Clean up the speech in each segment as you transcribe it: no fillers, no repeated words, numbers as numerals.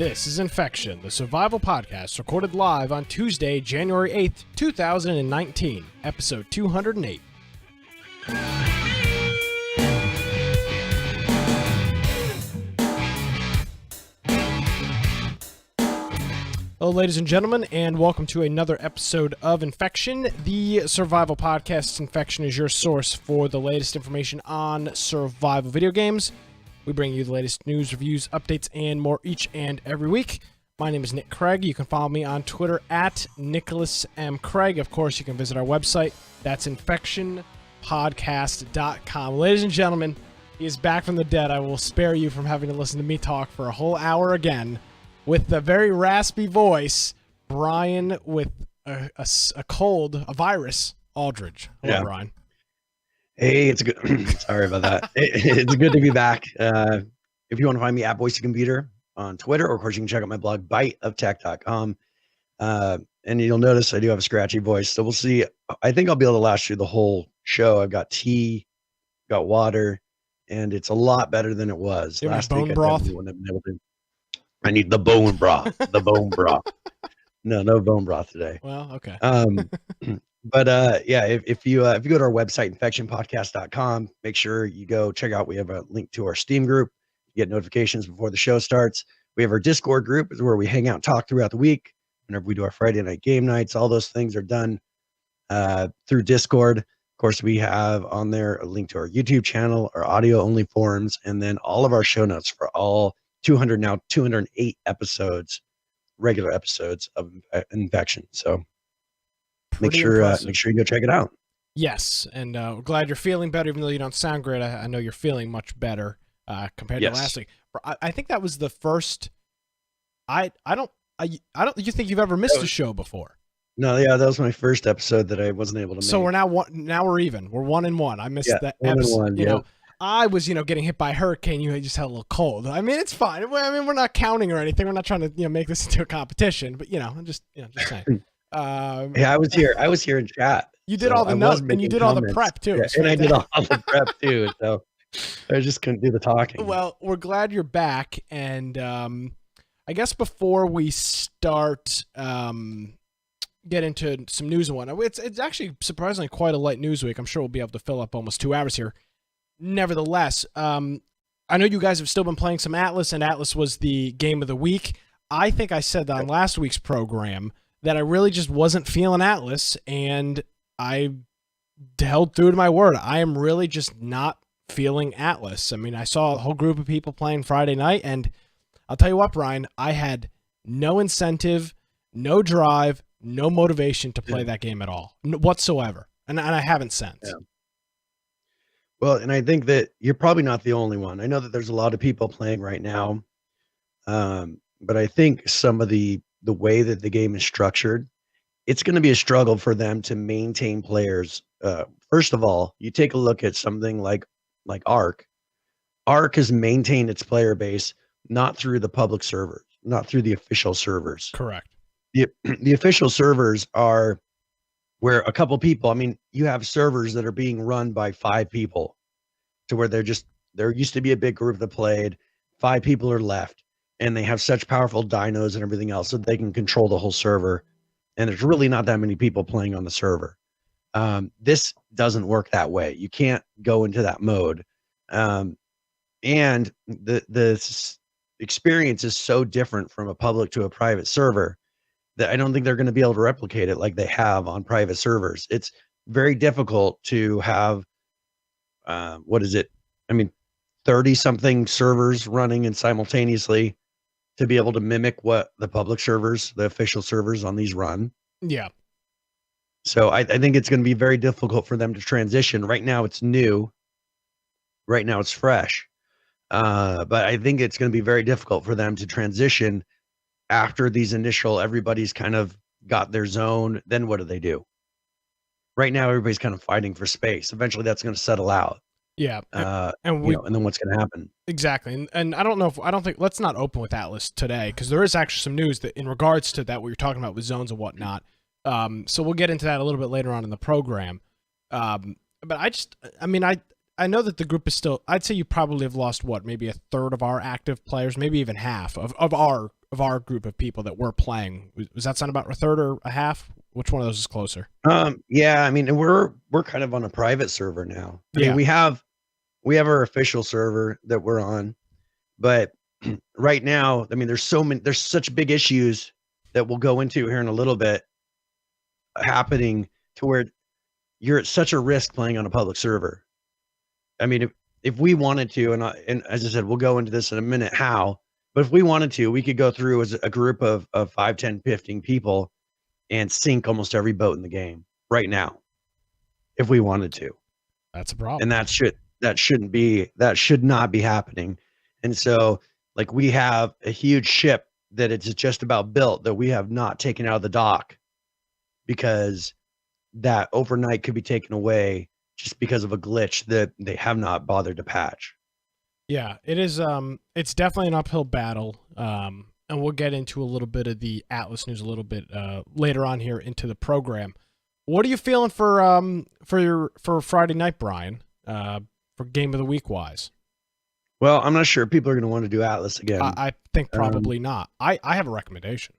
This is Infection, the survival podcast recorded live on Tuesday, January 8th, 2019, episode 208. Hello, ladies and gentlemen, and welcome to another episode of Infection, the survival podcast. Infection is your source for the latest information on survival video games. We bring you the latest news, reviews, updates, and more each and every week. My name is Nick Craig. You can follow me on Twitter at Nicholas M. Craig. Of course, you can visit our website. That's infectionpodcast.com. Ladies and gentlemen, he is back from the dead. I will spare you from having to listen to me talk for a whole hour again. With the very raspy voice, Brian with a cold, a virus, Aldridge. Hello, Brian. Hey, it's good. Sorry about that. It's good to be back. If you want to find me at Voice of Computer on Twitter, or of course you can check out my blog, biteoftech.com. And you'll notice I do have a scratchy voice. So we'll see. I think I'll be able to last through the whole show. I've got tea, got water, and it's a lot better than it was. Last week, bone broth? I need the bone broth. The bone broth. No bone broth today. Well, okay. But if you go to our website, infectionpodcast.com, make sure you go check out. We have a link to our Steam group. You get notifications before the show starts. We have our Discord group, is where we hang out and talk throughout the week. Whenever we do our Friday night game nights, all those things are done through Discord. Of course, we have on there a link to our YouTube channel, our audio only forums, and then all of our show notes for all 208 episodes, regular episodes of Infection. So make sure you go check it out. Yes, and we're glad you're feeling better, even though you don't sound great. I know you're feeling much better compared to last week. I think that was the first. I don't. You think you've ever missed a show before? No, yeah, that was my first episode that I wasn't able to make. So we're now we're even. We're 1-1. I missed that episode. You know, I was getting hit by a hurricane. You just had a little cold. I mean, it's fine. I mean, we're not counting or anything. We're not trying to make this into a competition. But I'm just saying. I was here. I was here in chat. You did all the notes and you did all the prep too. Yeah, and I did all the prep too. So I just couldn't do the talking. Well, we're glad you're back. And I guess before we start, get into some news and whatnot, it's actually surprisingly quite a light news week. I'm sure we'll be able to fill up almost 2 hours here. Nevertheless, I know you guys have still been playing some Atlas, and Atlas was the game of the week. I think I said that on last week's program that I really just wasn't feeling Atlas, and I held through to my word. I am really just not feeling Atlas. I mean, I saw a whole group of people playing Friday night, and I'll tell you what, Brian, I had no incentive, no drive, no motivation to play that game at all, whatsoever, and I haven't since. Yeah. Well, and I think that you're probably not the only one. I know that there's a lot of people playing right now, but I think some of the way that the game is structured, it's going to be a struggle for them to maintain players. First of all, you take a look at something like Ark. Ark has maintained its player base not through the public servers, not through the official servers. Correct. The official servers are where a couple people, I mean, you have servers that are being run by 5 people to where there used to be a big group that played, 5 people are left, and they have such powerful dynos and everything else that they can control the whole server. And there's really not that many people playing on the server. This doesn't work that way. You can't go into that mode. And the experience is so different from a public to a private server that I don't think they're going to be able to replicate it like they have on private servers. It's very difficult to have, 30 something servers running and simultaneously to be able to mimic what the public servers, the official servers on these run. Yeah. So I think it's going to be very difficult for them to transition. Right now it's new. Right now it's fresh. But I think it's going to be very difficult for them to transition after these initial, everybody's kind of got their zone. Then what do? Right now, everybody's kind of fighting for space. Eventually that's going to settle out. Yeah. And then what's going to happen? Exactly. And I don't think, let's not open with Atlas today, because there is actually some news that in regards to that, what you're talking about with zones and whatnot. So we'll get into that a little bit later on in the program. But I I know that the group is still. I'd say you probably have lost maybe a third of our active players, maybe even half of our group of people that we're playing. Was that sound about a third or a half? Which one of those is closer? Yeah, I mean, and we're kind of on a private server now. I mean, we have our official server that we're on, but right now, I mean, there's such big issues that we'll go into here in a little bit happening to where you're at such a risk playing on a public server. I mean, if we wanted to, and as I said, we'll go into this in a minute how, but if we wanted to, we could go through as a group of 5, 10, 15 people and sink almost every boat in the game right now, if we wanted to. That's a problem. And that should not be happening. And so, like, we have a huge ship that it's just about built that we have not taken out of the dock because that overnight could be taken away just because of a glitch that they have not bothered to patch. Yeah, it is. It's definitely an uphill battle. And we'll get into a little bit of the Atlas news a little bit later on here into the program. What are you feeling for Friday night, Brian? For game of the week wise? Well, I'm not sure people are going to want to do Atlas again. I think probably not. I have a recommendation.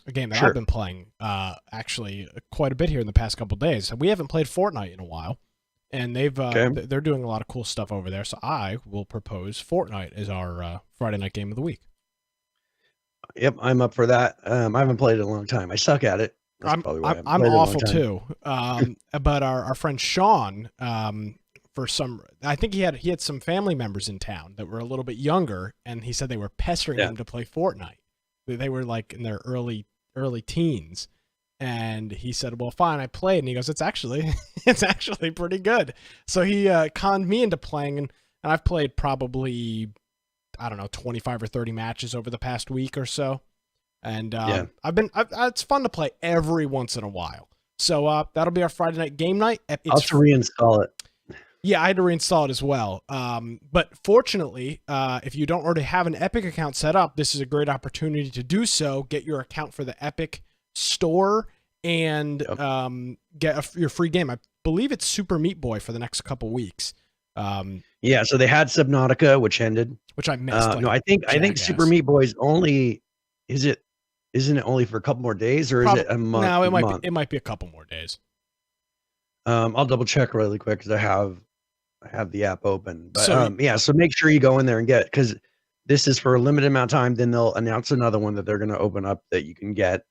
A game that I've been playing actually quite a bit here in the past couple of days. We haven't played Fortnite in a while, and they're doing a lot of cool stuff over there. So I will propose Fortnite as our Friday night game of the week. Yep, I'm up for that. I haven't played it in a long time. I suck at it. I'm awful too. But our friend Sean, I think he had some family members in town that were a little bit younger, and he said they were pestering him to play Fortnite. They were like in their early teens, and he said, "Well, fine, I played." And he goes, "It's actually pretty good." So he conned me into playing, and I've played probably, I don't know, 25 or 30 matches over the past week or so. And it's fun to play every once in a while. So that'll be our Friday night game night. I'll have to reinstall it. Yeah, I had to reinstall it as well. But fortunately, if you don't already have an Epic account set up, this is a great opportunity to do so. Get your account for the Epic store and get your free game. I believe it's Super Meat Boy for the next couple weeks. Yeah, so they had Subnautica, which ended. Which I missed. No, I think Super Meat Boy is only... Isn't it only for a couple more days, or is it a month? No, it might be a couple more days. I'll double check really quick because I have the app open. But so make sure you go in there and get it, because this is for a limited amount of time. Then they'll announce another one that they're going to open up that you can get.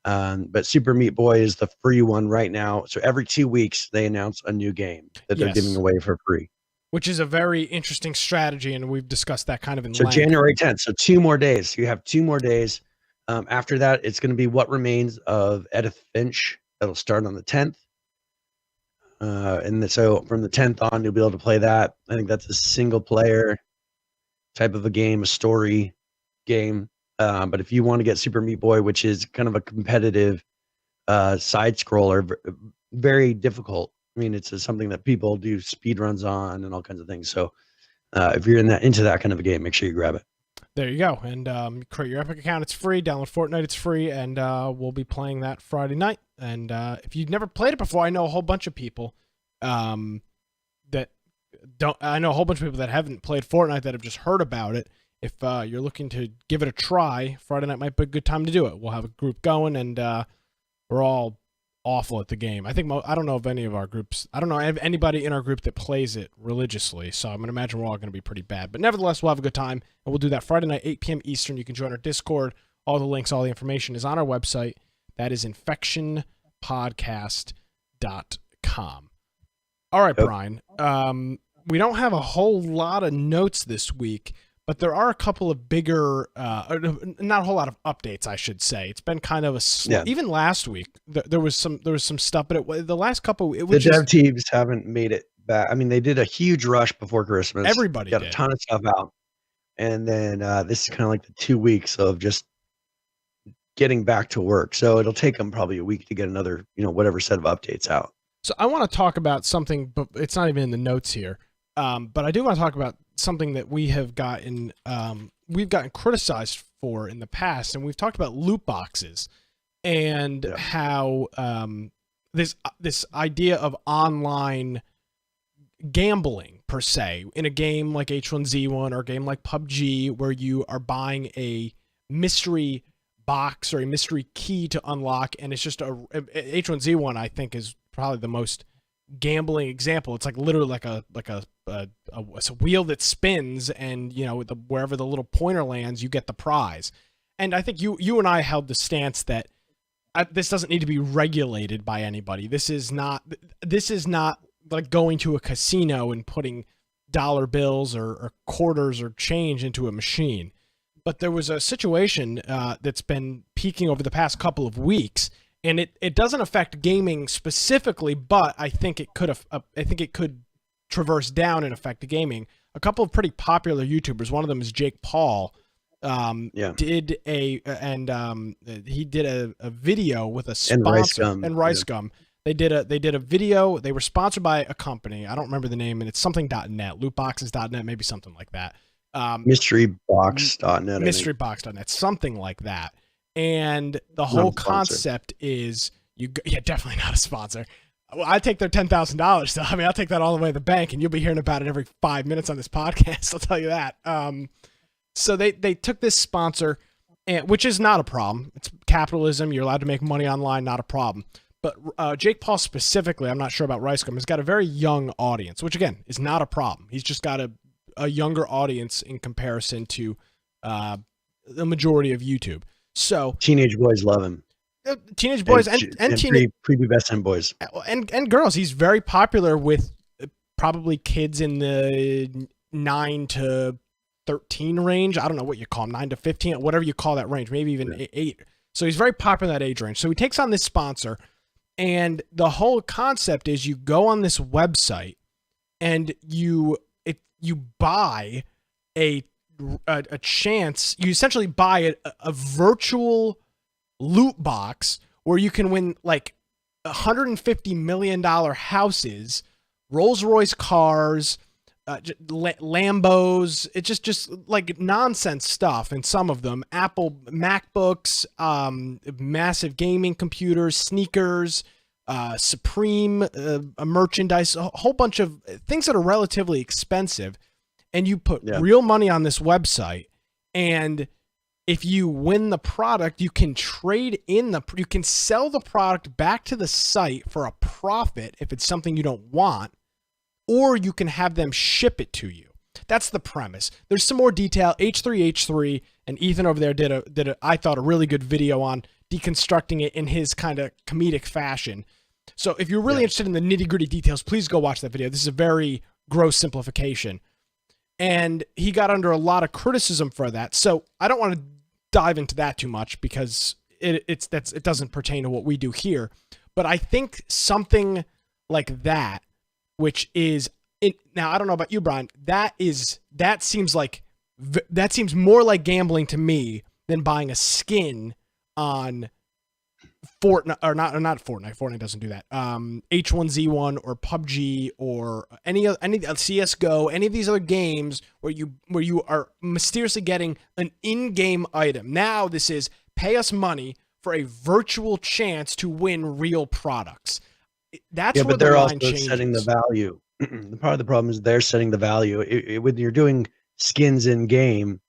But Super Meat Boy is the free one right now. So every 2 weeks they announce a new game that they're giving away for free. Which is a very interesting strategy, and we've discussed that kind of in length. So January 10th. So 2 more days. You have 2 more days. After that, it's going to be What Remains of Edith Finch. That'll start on the 10th. So from the 10th on, you'll be able to play that. I think that's a single player type of a game, a story game. But if you want to get Super Meat Boy, which is kind of a competitive side scroller, very difficult. I mean, it's something that people do speed runs on and all kinds of things. So if you're into that kind of a game, make sure you grab it. There you go. And create your Epic account. It's free. Download Fortnite. It's free. And we'll be playing that Friday night. And if you've never played it before, I know a whole bunch of people that don't. I know a whole bunch of people that haven't played Fortnite that have just heard about it. If you're looking to give it a try, Friday night might be a good time to do it. We'll have a group going, and we're all awful at the game. I don't know of any of our groups. I don't know if anybody in our group that plays it religiously, so I'm going to imagine we're all going to be pretty bad. But nevertheless, we'll have a good time, and we'll do that Friday night, 8 p.m. Eastern. You can join our Discord. All the links, all the information is on our website. That is infectionpodcast.com. All right, Brian. We don't have a whole lot of notes this week, but there are a couple of bigger, not a whole lot of updates, I should say. It's been kind of a slow. Even last week, there was some stuff, but the last couple, it was the dev teams haven't made it back. I mean, they did a huge rush before Christmas. Everybody got a ton of stuff out, and then this is kind of like the 2 weeks of just getting back to work. So it'll take them probably a week to get another, whatever set of updates out. So I want to talk about something, but it's not even in the notes here. But I do want to talk about something that we've gotten criticized for in the past, and we've talked about loot boxes and how this idea of online gambling per se in a game like H1Z1 or a game like PUBG, where you are buying a mystery box or a mystery key to unlock, and it's just H1Z1, I think, is probably the most gambling example. It's like literally like a it's a wheel that spins, and wherever the little pointer lands, you get the prize. And I think you and I held the stance that this doesn't need to be regulated by anybody. This is not like going to a casino and putting dollar bills or quarters or change into a machine. But there was a situation that's been peaking over the past couple of weeks, and it doesn't affect gaming specifically, but I think it could traverse down and affect the gaming. A couple of pretty popular YouTubers, one of them is Jake Paul, did he did a video with a sponsor, and RiceGum. They did a video. They were sponsored by a company. I don't remember the name, and it's something.net, lootboxes.net, maybe something like that. Mysterybox.net. Mysterybox.net, something like that. And the whole concept is definitely not a sponsor. Well, I take their $10,000. So, I mean, I'll take that all the way to the bank, and you'll be hearing about it every 5 minutes on this podcast. I'll tell you that. So they took this sponsor, which is not a problem. It's capitalism. You're allowed to make money online, not a problem. But Jake Paul specifically, I'm not sure about RiceGum, has got a very young audience, which again is not a problem. He's just got a younger audience in comparison to the majority of YouTube. So teenage boys love him. Teenage boys and prepubescent boys and girls. He's very popular with probably kids in the 9 to 13 range. I don't know what you call them, 9 to 15, whatever you call that range, maybe even 8. So he's very popular in that age range. So he takes on this sponsor, and the whole concept is you go on this website and you buy a chance. You essentially buy a virtual loot box where you can win like $150 million houses, Rolls-Royce cars, Lambos. It's just like nonsense stuff. And some of them, Apple MacBooks, massive gaming computers, sneakers, Supreme merchandise, a whole bunch of things that are relatively expensive. And you put real money on this website, and if you win the product, you can you can sell the product back to the site for a profit if it's something you don't want, or you can have them ship it to you. That's the premise. There's some more detail. H3H3 and Ethan over there did a I thought a really good video on deconstructing it in his kind of comedic fashion. So if you're really interested in the nitty-gritty details, please go watch that video. This is a very gross simplification. And he got under a lot of criticism for that. So I don't want to dive into that too much because it doesn't pertain to what we do here. But I think something like that, which is now I don't know about you, Brian. That seems more like gambling to me than buying a skin on Fortnite, or not Fortnite. Fortnite doesn't do that. H1Z1 or PUBG or any CS:GO, any of these other games where you are mysteriously getting an in-game item. Now this is pay us money for a virtual chance to win real products. That's where but they're the also line changes. setting the value. Part of the problem is they're setting the value. When you're doing skins in game,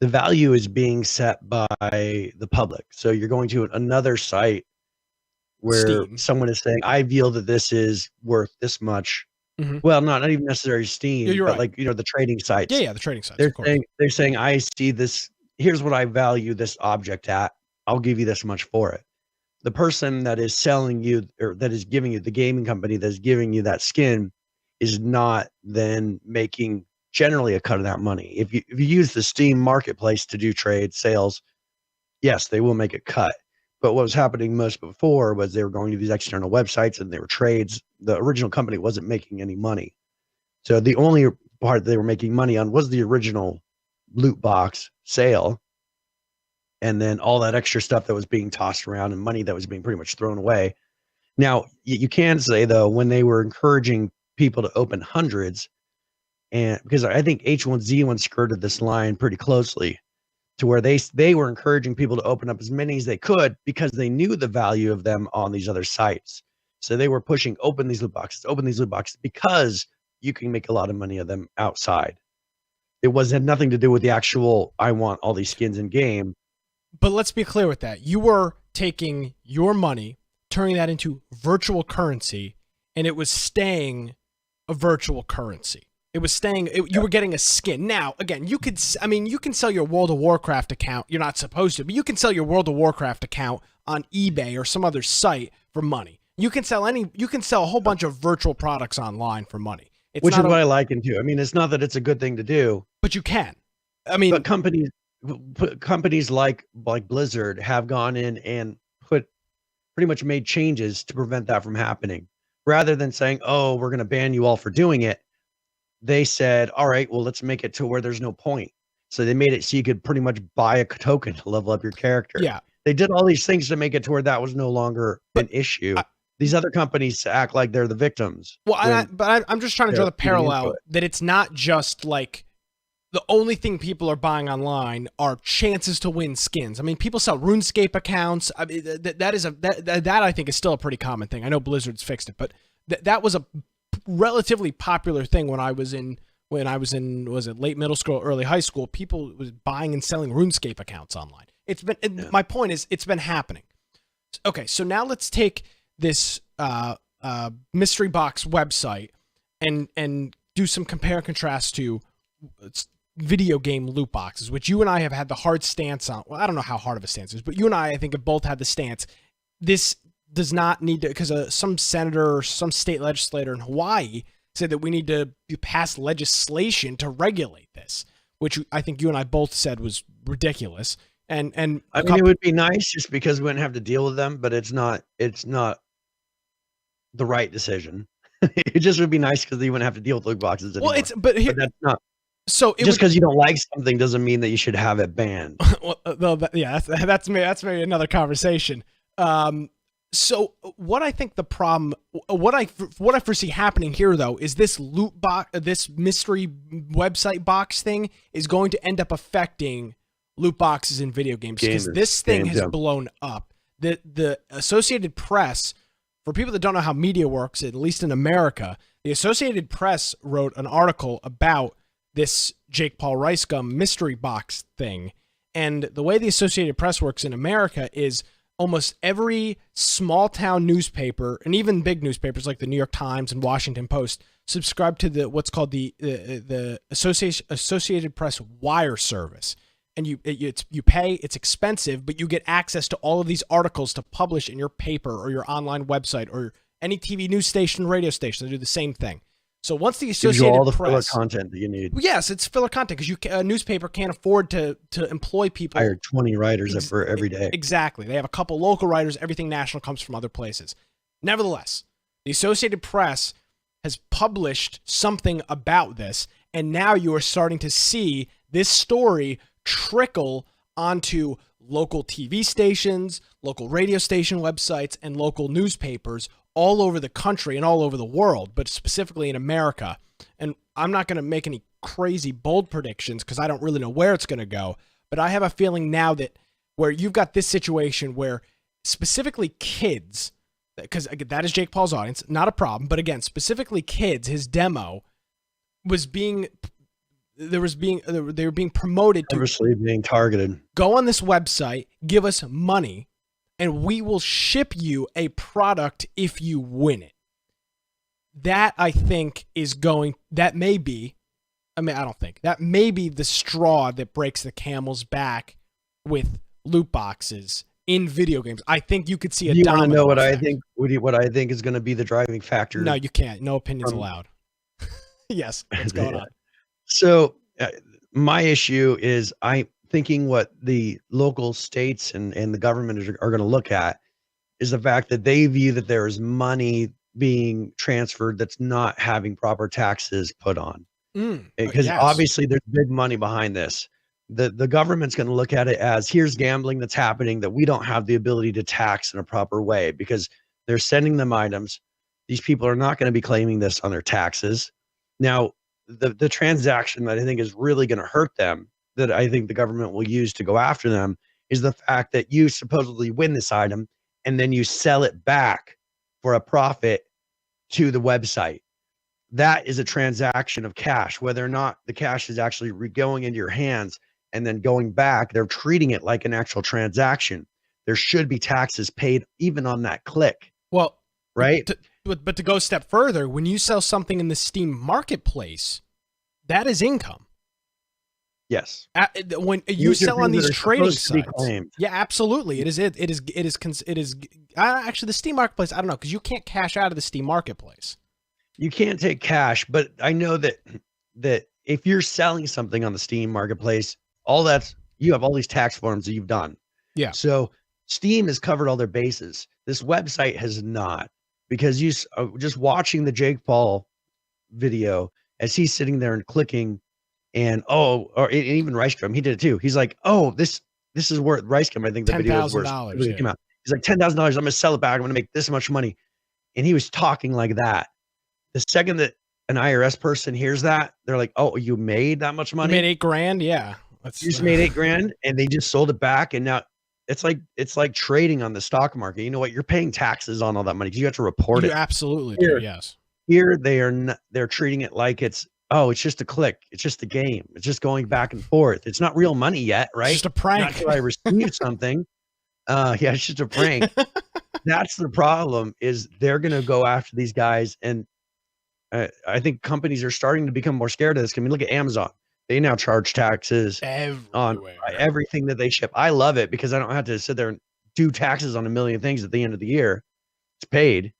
the value is being set by the public. So you're going to another site where Steam. Someone is saying, I feel that this is worth this much. Mm-hmm. Well, not even necessarily Steam, you're but right. like, the trading sites. Yeah, the trading sites. They're saying, I see this. Here's what I value this object at. I'll give you this much for it. The person that is selling you, or that is giving you, the gaming company that's giving you that skin, is not then making generally a cut of that money. If you use the Steam marketplace to do trade sales, yes, they will make a cut. But what was happening most before was they were going to these external websites and they were trades. The original company wasn't making any money. So the only part they were making money on was the original loot box sale. And then all that extra stuff that was being tossed around and money that was being pretty much thrown away. Now, you can say, though, when they were encouraging people to open hundreds, and because I think H1Z1 skirted this line pretty closely to where they were encouraging people to open up as many as they could because they knew the value of them on these other sites. So they were pushing open these loot boxes because you can make a lot of money of them outside. It had nothing to do with the actual, I want all these skins in game. But let's be clear with that. You were taking your money, turning that into virtual currency, and it was staying a virtual currency. It was staying, you were getting a skin. Now, again, you can sell your World of Warcraft account. You're not supposed to, but you can sell your World of Warcraft account on eBay or some other site for money. You can sell a whole bunch of virtual products online for money. Which is what I liken to. I mean, it's not that it's a good thing to do, but you can. I mean, but companies like Blizzard have gone in and pretty much made changes to prevent that from happening. Rather than saying, "Oh, we're going to ban you all for doing it," they said, "All right, well, let's make it to where there's no point." So they made it so you could pretty much buy a token to level up your character. Yeah, they did all these things to make it to where that was no longer an issue. These other companies act like they're the victims. Well, I'm just trying to draw the parallel that it's not just like the only thing people are buying online are chances to win skins. I mean, people sell RuneScape accounts. I mean, that I think is still a pretty common thing. I know Blizzard's fixed it, but that was a relatively popular thing when I was in was it late middle school, early high school. People was buying and selling RuneScape accounts online. My point is it's been happening. Okay, so now let's take this mystery box website and do some compare and contrast to video game loot boxes, which you and I have had the hard stance on. Well, I don't know how hard of a stance it is, but you and I think, have both had the stance. This does not need to, because some senator or some state legislator in Hawaii said that we need to pass legislation to regulate this, which I think you and I both said was ridiculous. And I mean, it would be nice just because we wouldn't have to deal with them, but it's not the right decision. It just would be nice because you wouldn't have to deal with loot boxes anymore. Well, but that's not. So just because you don't like something doesn't mean that you should have it banned. Well, yeah, that's maybe another conversation. So what I think the problem, what I foresee happening here though, is this loot box, this mystery website box thing is going to end up affecting loot boxes in video games because this thing has blown up. The Associated Press, for people that don't know how media works, at least in America, the Associated Press wrote an article about this Jake Paul Rice Gum mystery box thing. And the way the Associated Press works in America is almost every small town newspaper, and even big newspapers like the New York Times and Washington Post, subscribe to what's called the Associated Press wire service. And you pay, it's expensive, but you get access to all of these articles to publish in your paper or your online website or any TV news station, radio station. They do the same thing. So once the Associated all the Press, filler content that you need. Yes, it's filler content because a newspaper can't afford to employ people. Hire 20 writers for every day. Exactly. They have a couple local writers. Everything national comes from other places. Nevertheless, the Associated Press has published something about this, and now you are starting to see this story trickle onto local TV stations, local radio station websites, and local newspapers all over the country and all over the world, but specifically in America. And I'm not going to make any crazy bold predictions because I don't really know where it's going to go, but I have a feeling now that where you've got this situation where specifically kids, because that is Jake Paul's audience, not a problem, but again, specifically kids, his demo was being they were being promoted to obviously being targeted. Go on this website, give us money, and we will ship you a product if you win it. That I think that may be the straw that breaks the camel's back with loot boxes in video games. I think you could see a domino effect. You want to know what I think is going to be the driving factor? No, you can't. No opinions allowed. Yes, what's going on? So my issue is I'm thinking what the local states and the government are going to look at is the fact that they view that there is money being transferred that's not having proper taxes put on. Because obviously there's big money behind this. The government's going to look at it as here's gambling that's happening that we don't have the ability to tax in a proper way because they're sending them items. These people are not going to be claiming this on their taxes. Now, the transaction that I think is really going to hurt them, that I think the government will use to go after them, is the fact that you supposedly win this item and then you sell it back for a profit to the website. that is a transaction of cash, whether or not the cash is actually going into your hands and then going back. They're treating it like an actual transaction. There should be taxes paid even on that click. Well, right? But to go a step further, when you sell something in the Steam marketplace, that is income. Yes. When you sell on these trading sites, yeah, absolutely, it is. Actually, the Steam marketplace, I don't know, because you can't cash out of the Steam marketplace. You can't take cash, but I know that if you're selling something on the Steam marketplace, you have all these tax forms that you've done. Yeah. So Steam has covered all their bases. This website has not, because you just watching the Jake Paul video as he's sitting there and clicking, and even Ricegum, he did it too. He's like, oh, this is worth Ricegum. I think the video is worth $10,000. Came out. He's like $10,000. I'm gonna sell it back. I'm gonna make this much money, and he was talking like that. The second that an IRS person hears that, they're like, oh, you made that much money? You made $8,000? Yeah. You just made $8,000 and they just sold it back. And now it's like trading on the stock market. You know what? You're paying taxes on all that money because you have to report it. You absolutely do, yes. Here they're treating it like it's just a click. It's just a game. It's just going back and forth. It's not real money yet, right? It's just a prank. Not until I receive something. Yeah, it's just a prank. That's the problem, is they're going to go after these guys. And I think companies are starting to become more scared of this. I mean, look at Amazon. They now charge taxes on everything that they ship. I love it because I don't have to sit there and do taxes on a million things at the end of the year. It's paid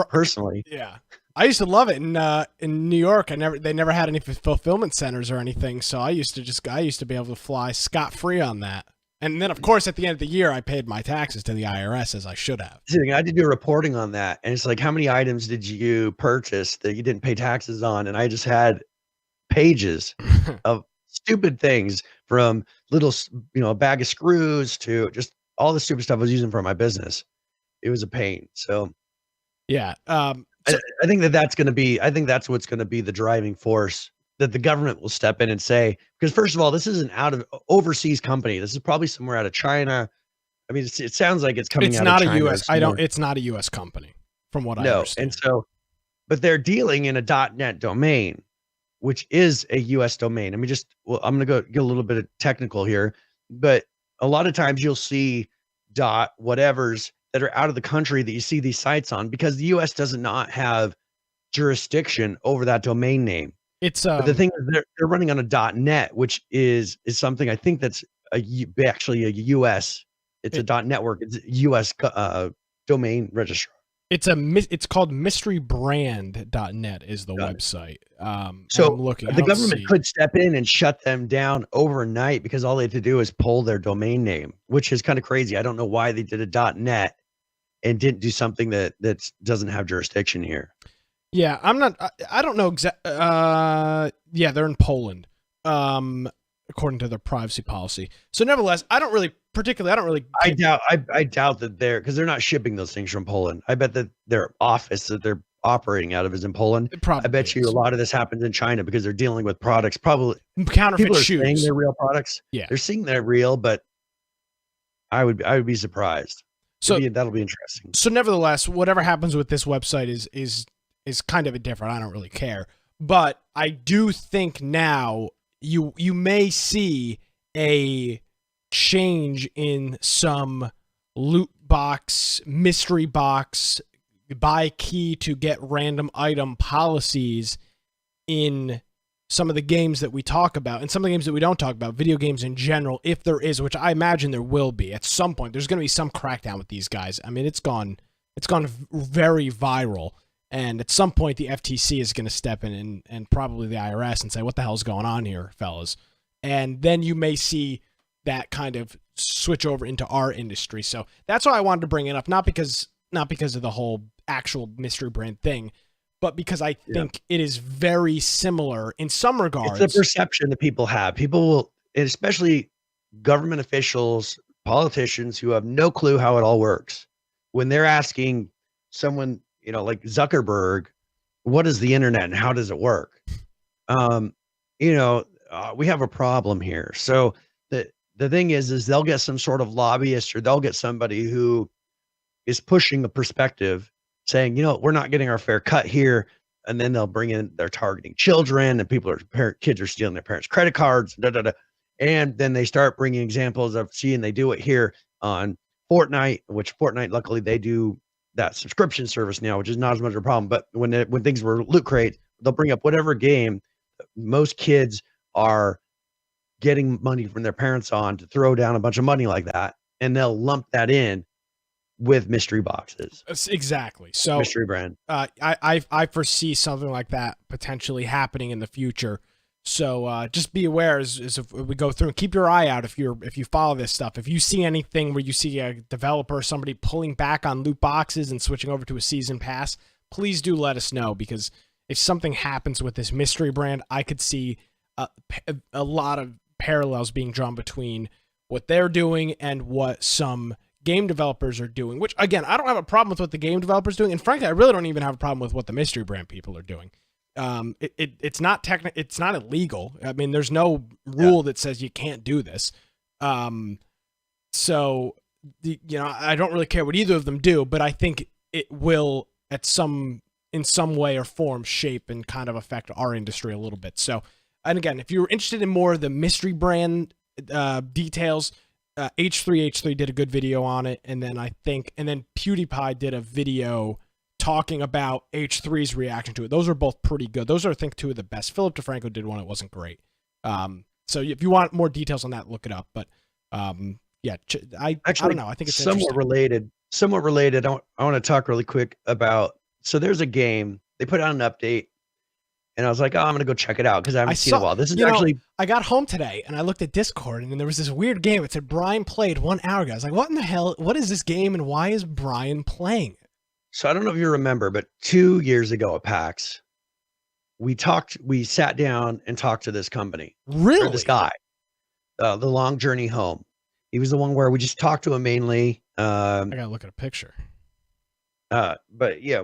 personally. Yeah. I used to love it in New York. They never had any fulfillment centers or anything. So I used to be able to fly scot-free on that. And then, of course, at the end of the year, I paid my taxes to the IRS, as I should have. I did do reporting on that. And it's like, how many items did you purchase that you didn't pay taxes on? And I just had pages of stupid things, from little, a bag of screws to just all the stupid stuff I was using for my business. It was a pain. So, yeah. I think that's going to be, that's what's going to be the driving force, that the government will step in and say, because first of all, this is an overseas company. This is probably somewhere out of China. I mean, it sounds like it's coming out of China. It's not a US company from what I understand. And so, but they're dealing in a .net domain, which is a US domain. I'm going to get a little bit of technical here, but a lot of times you'll see whatevers that are out of the country that you see these sites on, because the US does not have jurisdiction over that domain name. But the thing is, they're running on a .net, which is something I think that's actually a US. It's a .network. It's a US domain registrar. It's called mysterybrand.net is the website. So the government could step in and shut them down overnight, because all they had to do is pull their domain name, which is kind of crazy. I don't know why they did a .net and didn't do something that doesn't have jurisdiction here. Yeah, I don't know exactly. Yeah, they're in Poland, according to their privacy policy. So nevertheless, I doubt that because they're not shipping those things from Poland. I bet that their office that they're operating out of is in Poland. I bet you a lot of this happens in China, because they're dealing with products, probably counterfeit people are shoes. saying they're real products. Yeah, they're saying they're real, but I would be surprised. So that'll be interesting. So nevertheless, whatever happens with this website is kind of indifferent. I don't really care. But I do think now you may see a change in some loot box, mystery box, buy key to get random item policies in some of the games that we talk about, and some of the games that we don't talk about, video games in general, if there is, which I imagine there will be at some point. There's going to be some crackdown with these guys. I mean, it's gone very viral. And at some point, the FTC is going to step in and probably the IRS and say, what the hell's going on here, fellas? And then you may see that kind of switch over into our industry. So that's why I wanted to bring it up, not because of the whole actual mystery brand thing, but because I think it is very similar in some regards. It's the perception that people have. People will, especially government officials, politicians who have no clue how it all works, when they're asking someone, like Zuckerberg, what is the internet and how does it work? We have a problem here. So the thing is they'll get some sort of lobbyist, or they'll get somebody who is pushing a perspective saying, we're not getting our fair cut here. and then they'll bring in, they're targeting children, and kids are stealing their parents' credit cards, and then they start bringing examples of, seeing they do it here on Fortnite, which Fortnite, luckily, they do that subscription service now, which is not as much of a problem. But when things were Loot Crate, they'll bring up whatever game most kids are getting money from their parents on to throw down a bunch of money like that, and they'll lump that in with mystery boxes. Exactly. So mystery brand. I foresee something like that potentially happening in the future. So just be aware as if we go through, and keep your eye out if you follow this stuff. If you see anything where you see a developer, somebody pulling back on loot boxes and switching over to a season pass, please do let us know, because if something happens with this mystery brand, I could see a lot of parallels being drawn between what they're doing and what some game developers are doing, which, again, I don't have a problem with what the game developers doing, and frankly, I really don't even have a problem with what the mystery brand people are doing. It's not it's not illegal. I mean, there's no rule that says you can't do this. So I don't really care what either of them do, but I think it will in some way or form shape and kind of affect our industry a little bit. So, and again, if you're interested in more of the mystery brand details, H3H3 did a good video on it, and then PewDiePie did a video talking about H3's reaction to it. Those are both pretty good. Those are, I think, two of the best. Philip DeFranco did one. It wasn't great. So if you want more details on that, look it up. But I don't know. I think it's somewhat related. I want to talk really quick about, so there's a game, they put out an update, and I was like, I'm going to go check it out because I haven't seen it in a while. This is actually... I got home today, and I looked at Discord, and then there was this weird game. It said Brian played 1 hour ago. I was like, what in the hell? What is this game, and why is Brian playing it? So I don't know if you remember, but 2 years ago at PAX, we sat down and talked to this company. Really? Or this guy, The Long Journey Home. He was the one where we just talked to him mainly. I got to look at a picture. But yeah,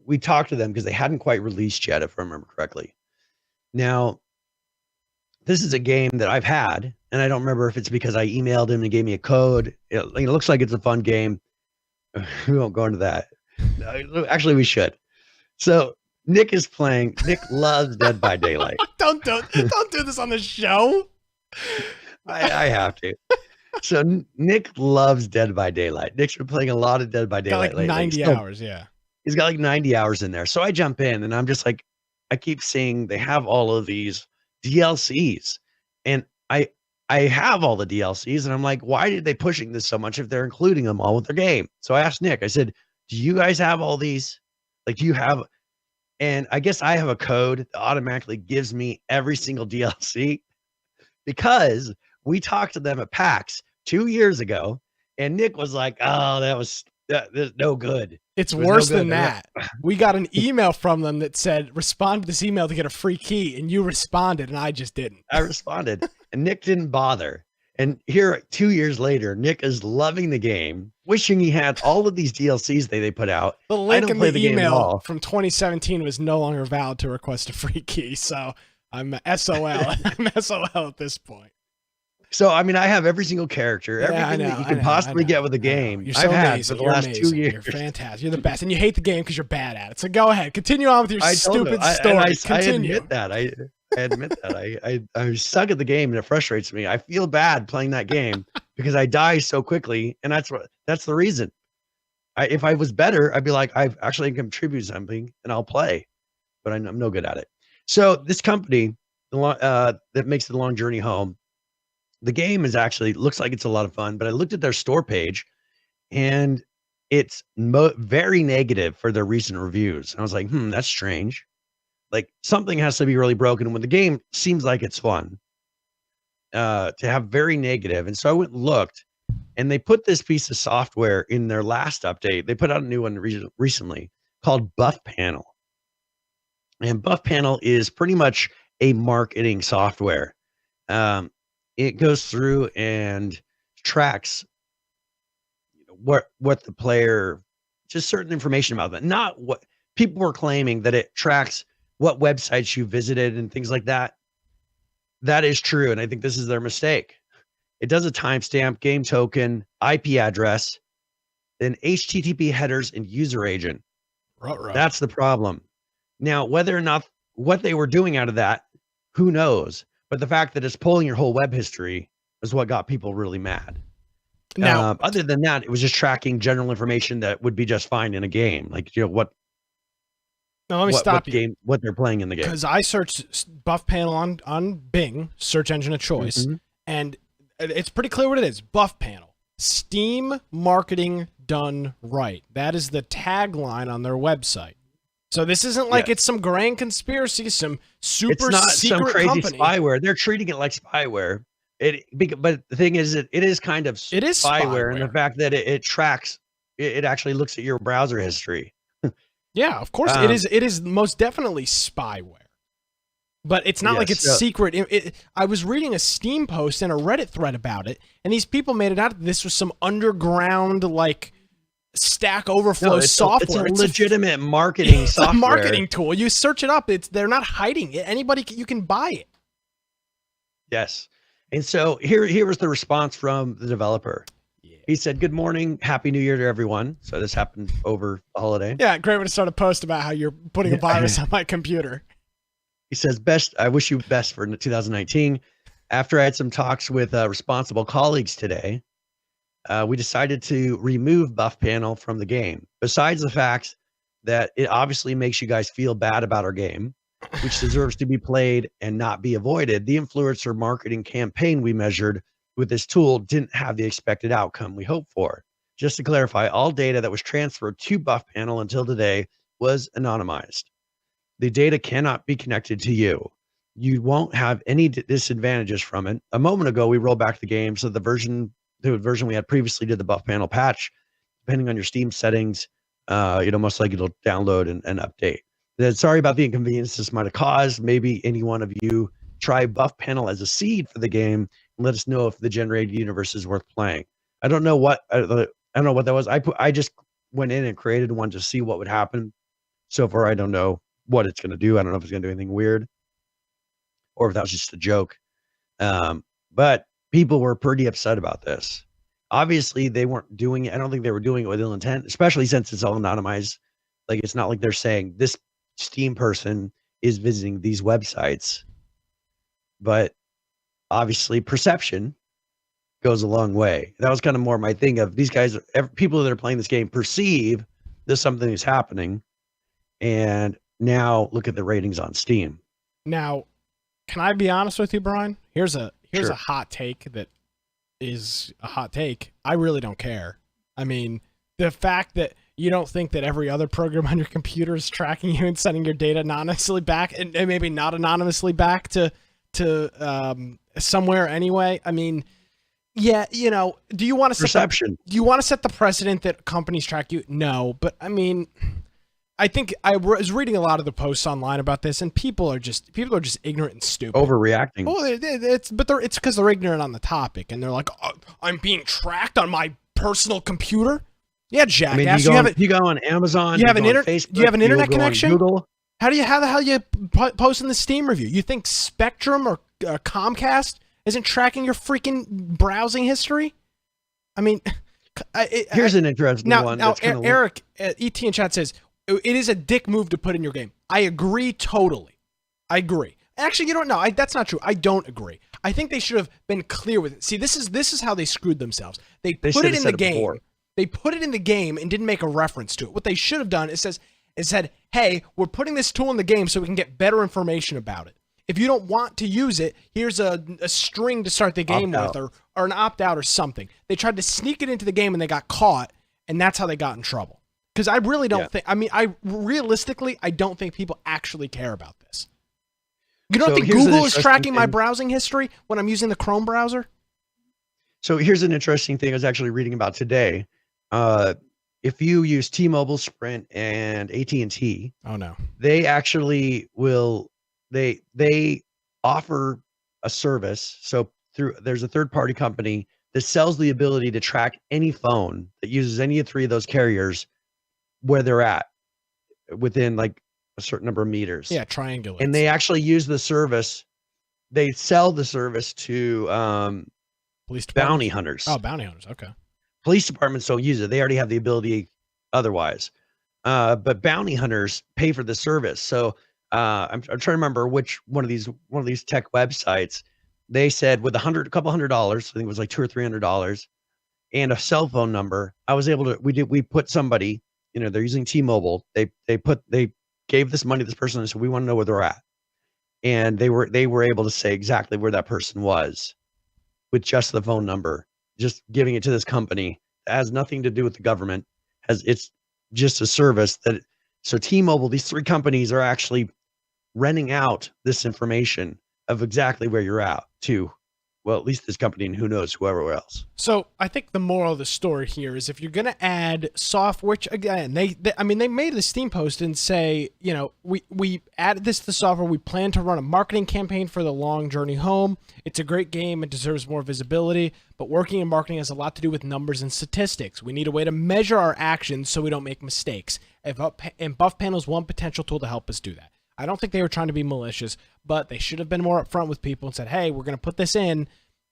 we talked to them because they hadn't quite released yet, if I remember correctly. Now, this is a game that I've had, and I don't remember if it's because I emailed him and he gave me a code. It looks like it's a fun game. We won't go into that. Actually, we should. So Nick is playing. Nick loves Dead by Daylight. Don't do this on the show. I have to. So Nick loves Dead by Daylight. Nick's been playing a lot of Dead by Daylight lately. 90 hours, yeah. He's got like 90 hours in there. So I jump in, and I'm just like, I keep seeing they have all of these DLCs, and I have all the DLCs, and I'm like, why are they pushing this so much if they're including them all with their game? So I asked Nick, I said, do you guys have all these? Like, do you have? And I guess I have a code that automatically gives me every single DLC, because we talked to them at PAX 2 years ago, and Nick was like, oh, that's no good. It's worse than that. We got an email from them that said, respond to this email to get a free key, and you responded, and I just didn't. I responded, and Nick didn't bother. And here, 2 years later, Nick is loving the game, wishing he had all of these DLCs they put out. The link in the email from 2017 was no longer valid to request a free key, so I'm SOL. I'm SOL at this point. So, I mean, I have every single character, everything that you can possibly get with a game. You're so amazing. For the last 2 years. You're fantastic. You're the best. And you hate the game because you're bad at it. So go ahead. Continue on with your stupid story. Continue. I admit that. I admit that. I suck at the game, and it frustrates me. I feel bad playing that game because I die so quickly, and that's the reason. If I was better, I'd be like, I actually contribute something, and I'll play. But I'm no good at it. So this company that makes The Long Journey Home, the game is actually looks like it's a lot of fun, but I looked at their store page, and it's very negative for their recent reviews. And I was like, that's strange. Like, something has to be really broken when the game seems like it's fun to have very negative. And so I went and looked, and they put this piece of software in their last update. They put out a new one recently called Buff Panel. And Buff Panel is pretty much a marketing software. It goes through and tracks what the player, just certain information about them. Not what people were claiming, that it tracks what websites you visited and things like that. That is true, and I think this is their mistake. It does a timestamp, game token, IP address, then HTTP headers and user agent. Right. That's the problem. Now, whether or not what they were doing out of that, who knows? But the fact that it's pulling your whole web history is what got people really mad. Now, Other than that, it was just tracking general information that would be just fine in a game. Like, what now let me stop you. Game, what they're playing in the game. Because I searched buff panel on Bing, search engine of choice, and it's pretty clear what it is. Buff panel. Steam marketing done right. That is the tagline on their website. So this isn't like it's some grand conspiracy, some super it's not secret some crazy company. spyware. They're treating it like spyware. But the thing is, it is kind of spyware, and the fact that it tracks, it actually looks at your browser history. Yeah, of course it is. It is most definitely spyware, but it's not like it's secret. I was reading a Steam post and a Reddit thread about it, and these people made it out that this was some underground like Stack Overflow software. It's a legitimate marketing software. A marketing tool. You search it up. They're not hiding it. Anybody, you can buy it. Yes. And so here was the response from the developer. Yeah. He said, "Good morning, Happy New Year to everyone." So this happened over the holiday. Yeah, great way to start a post about how you're putting a virus on my computer. He says, I wish you best for 2019. After I had some talks with responsible colleagues today, we decided to remove buff panel from the game. Besides the fact that it obviously makes you guys feel bad about our game, which deserves to be played and not be avoided, the influencer marketing campaign we measured with this tool didn't have the expected outcome we hoped for. Just to clarify, all data that was transferred to buff panel until today was anonymized. The data cannot be connected to you. You won't have any disadvantages from it. A moment ago, we rolled back the game, so the version we had previously did the buff panel patch. Depending on your Steam settings, most likely it'll download and update. Sorry about the inconvenience this might have caused. Maybe any one of you try buff panel as a seed for the game and let us know if the generated universe is worth playing. I don't know what that was. I just went in and created one to see what would happen. So far, I don't know what it's going to do. I don't know if it's going to do anything weird or if that was just a joke. But people were pretty upset about this. Obviously, they weren't doing it. I don't think they were doing it with ill intent, especially since it's all anonymized. Like, it's not like they're saying this Steam person is visiting these websites. But obviously, perception goes a long way. That was kind of more my thing of these guys, people that are playing this game perceive that something is happening. And now look at the ratings on Steam. Now, can I be honest with you, Brian? Here's a hot take that is a hot take. I really don't care. I mean, the fact that you don't think that every other program on your computer is tracking you and sending your data anonymously back, and maybe not anonymously back to somewhere anyway. I mean, yeah, do you want to set the precedent that companies track you? No, but I mean, I think I was reading a lot of the posts online about this, and people are just ignorant and stupid, overreacting. Oh, it's because they're ignorant on the topic, and they're like, oh, I'm being tracked on my personal computer. Yeah, jackass. I mean, you go on Amazon. You have an Facebook, you have an internet connection. Google. How the hell you post in the Steam review? You think Spectrum or Comcast isn't tracking your freaking browsing history? I mean, here's an interesting one. Now, Eric ET in chat says it is a dick move to put in your game. I agree totally. I agree. Actually, that's not true. I don't agree. I think they should have been clear with it. See, this is how they screwed themselves. They put it in the game. Before. They put it in the game and didn't make a reference to it. What they should have done is said, hey, we're putting this tool in the game so we can get better information about it. If you don't want to use it, here's a string to start the game with, or an opt-out or something. They tried to sneak it into the game and they got caught, and that's how they got in trouble. Because I really don't think, realistically, I don't think people actually care about this. You don't think Google is tracking my browsing history when I'm using the Chrome browser? So here's an interesting thing I was actually reading about today. If you use T-Mobile, Sprint, and AT&T, oh no, they actually will. They offer a service. So there's a third-party company that sells the ability to track any phone that uses any of three of those carriers where they're at within like a certain number of meters. Yeah, triangulate. And they actually use the service. They sell the service to police bounty hunters. Oh, bounty hunters. Okay. Police departments don't use it. They already have the ability otherwise. but bounty hunters pay for the service. So I'm trying to remember which one of these tech websites. They said with a couple $100, I think it was like $200 or $300, and a cell phone number, I was able to. We put somebody. They're using T-Mobile. They gave this money to this person and said, we want to know where they're at, and they were able to say exactly where that person was with just the phone number, just giving it to this company. It has nothing to do with the government. It's just a service that. So T-Mobile, these three companies are actually renting out this information of exactly where you're at to, well, at least this company and who knows whoever else. So I think the moral of the story here is if you're going to add software, which again, they made the Steam post and say, we added this to the software. We plan to run a marketing campaign for The Long Journey Home. It's a great game. It deserves more visibility, but working in marketing has a lot to do with numbers and statistics. We need a way to measure our actions so we don't make mistakes. And Buff Panel is one potential tool to help us do that. I don't think they were trying to be malicious, but they should have been more upfront with people and said, hey, we're going to put this in,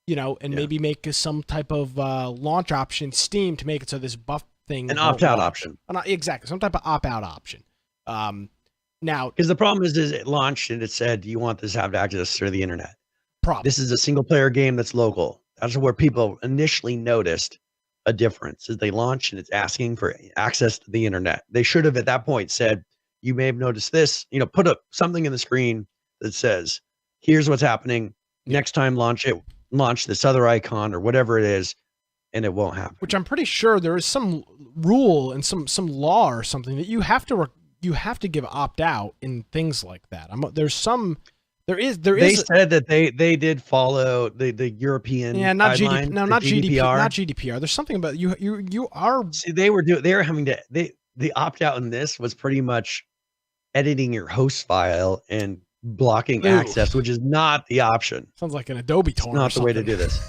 maybe make some type of launch option Steam to make it so this buff thing. An opt-out option. Exactly. Some type of opt-out option. Now, because the problem is it launched and it said, do you want this to have access to the internet? Problem. This is a single player game that's local. That's where people initially noticed a difference is they launched and it's asking for access to the internet. They should have at that point said, you may have noticed this, put up something in the screen that says, here's what's happening. Next time launch this other icon or whatever it is, and it won't happen. Which I'm pretty sure there is some rule and some law or something that you have to give opt out in things like that. They said that they did follow the European not guidelines, not GDPR. Not GDPR. There's something about you are. See, they were having to the opt out in this was pretty much editing your host file and blocking access, which is not the option. Sounds like an Adobe torn. It's not the way to do this.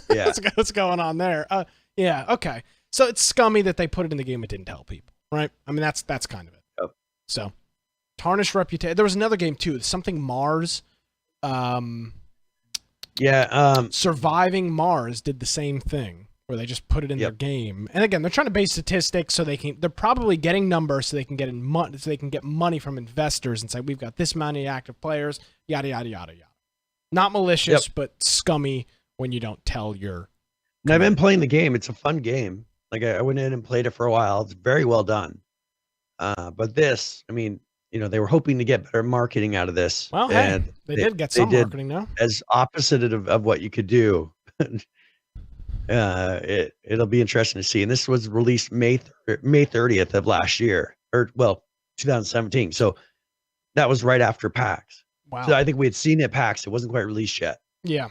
Yeah. What's going on there? Yeah. Okay. So it's scummy that they put it in the game. It didn't tell people, right? I mean, that's kind of it. Yep. So tarnished reputation. There was another game too. Something Mars. Surviving Mars did the same thing where they just put it in their game. And again, they're trying to base statistics so they're probably getting numbers so they can get money from investors and say, we've got this many active players, yada, yada, yada, yada. Not malicious, but scummy when you don't tell your. And I've been playing the game. It's a fun game. Like I went in and played it for a while. It's very well done. But this, I mean, they were hoping to get better marketing out of this. Well, hey, they did get some marketing now. As opposite of what you could do. It'll be interesting to see. And this was released May 30th of last year, 2017. So that was right after PAX. Wow. So I think we had seen it at PAX. It wasn't quite released yet. Yeah.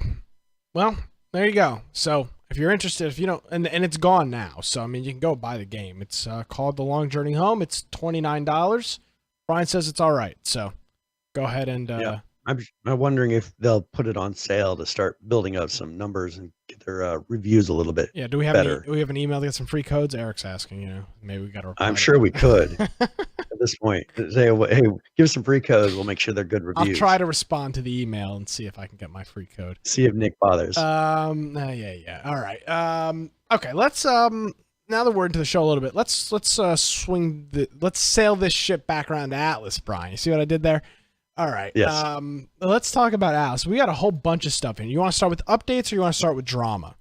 Well, there you go. So if you're interested, if you don't, and it's gone now. So, I mean, you can go buy the game. It's called The Long Journey Home. It's $29. Brian says it's all right. So go ahead and, I'm wondering if they'll put it on sale to start building up some numbers and get their reviews a little bit. Yeah. Do we have an email to get some free codes? Eric's asking. Maybe we got to. I'm sure we could at this point. Say, hey, give us some free codes. We'll make sure they're good reviews. I'll try to respond to the email and see if I can get my free code. See if Nick bothers. Yeah. All right. Okay. Let's now that we're into the show a little bit, let's sail this ship back around to Atlas, Brian. You see what I did there? All right. Yes. Let's talk about Alice. We got a whole bunch of stuff in. You want to start with updates or you want to start with drama?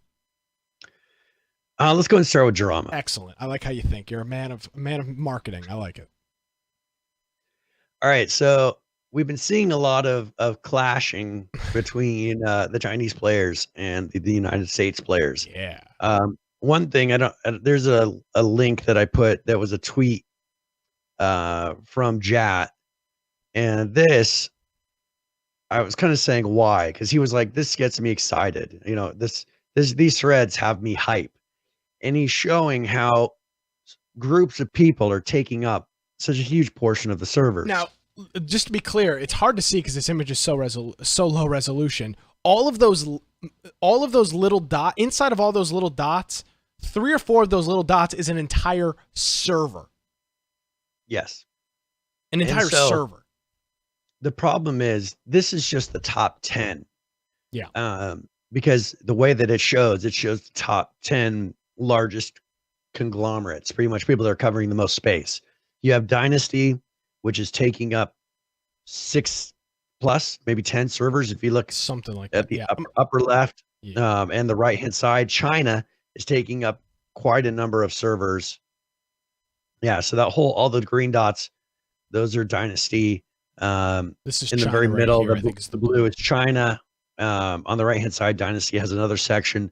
Let's go and start with drama. Excellent. I like how you think. You're a man of marketing. I like it. All right. So we've been seeing a lot of clashing between the Chinese players and the United States players. Yeah. One thing there's a link that I put that was a tweet from Jat. And this, I was kind of saying why, because he was like, this gets me excited. These threads have me hype. And he's showing how groups of people are taking up such a huge portion of the servers. Now, just to be clear, it's hard to see because this image is so low resolution. All of those little dots, inside of all those little dots, 3 or 4 of those little dots is an entire server. Yes. An entire server. The problem is this is just the top 10. Yeah. Because the way that it shows the top 10 largest conglomerates, pretty much people that are covering the most space. You have Dynasty, which is taking up 6 plus, maybe 10 servers. If you look Something like at that. the Yeah. upper left, Yeah. and the right hand side, China is taking up quite a number of servers. Yeah, so that whole all the green dots, those are Dynasty. This is In the China very right middle, here. I think it's the blue is China. On the right hand side, Dynasty has another section.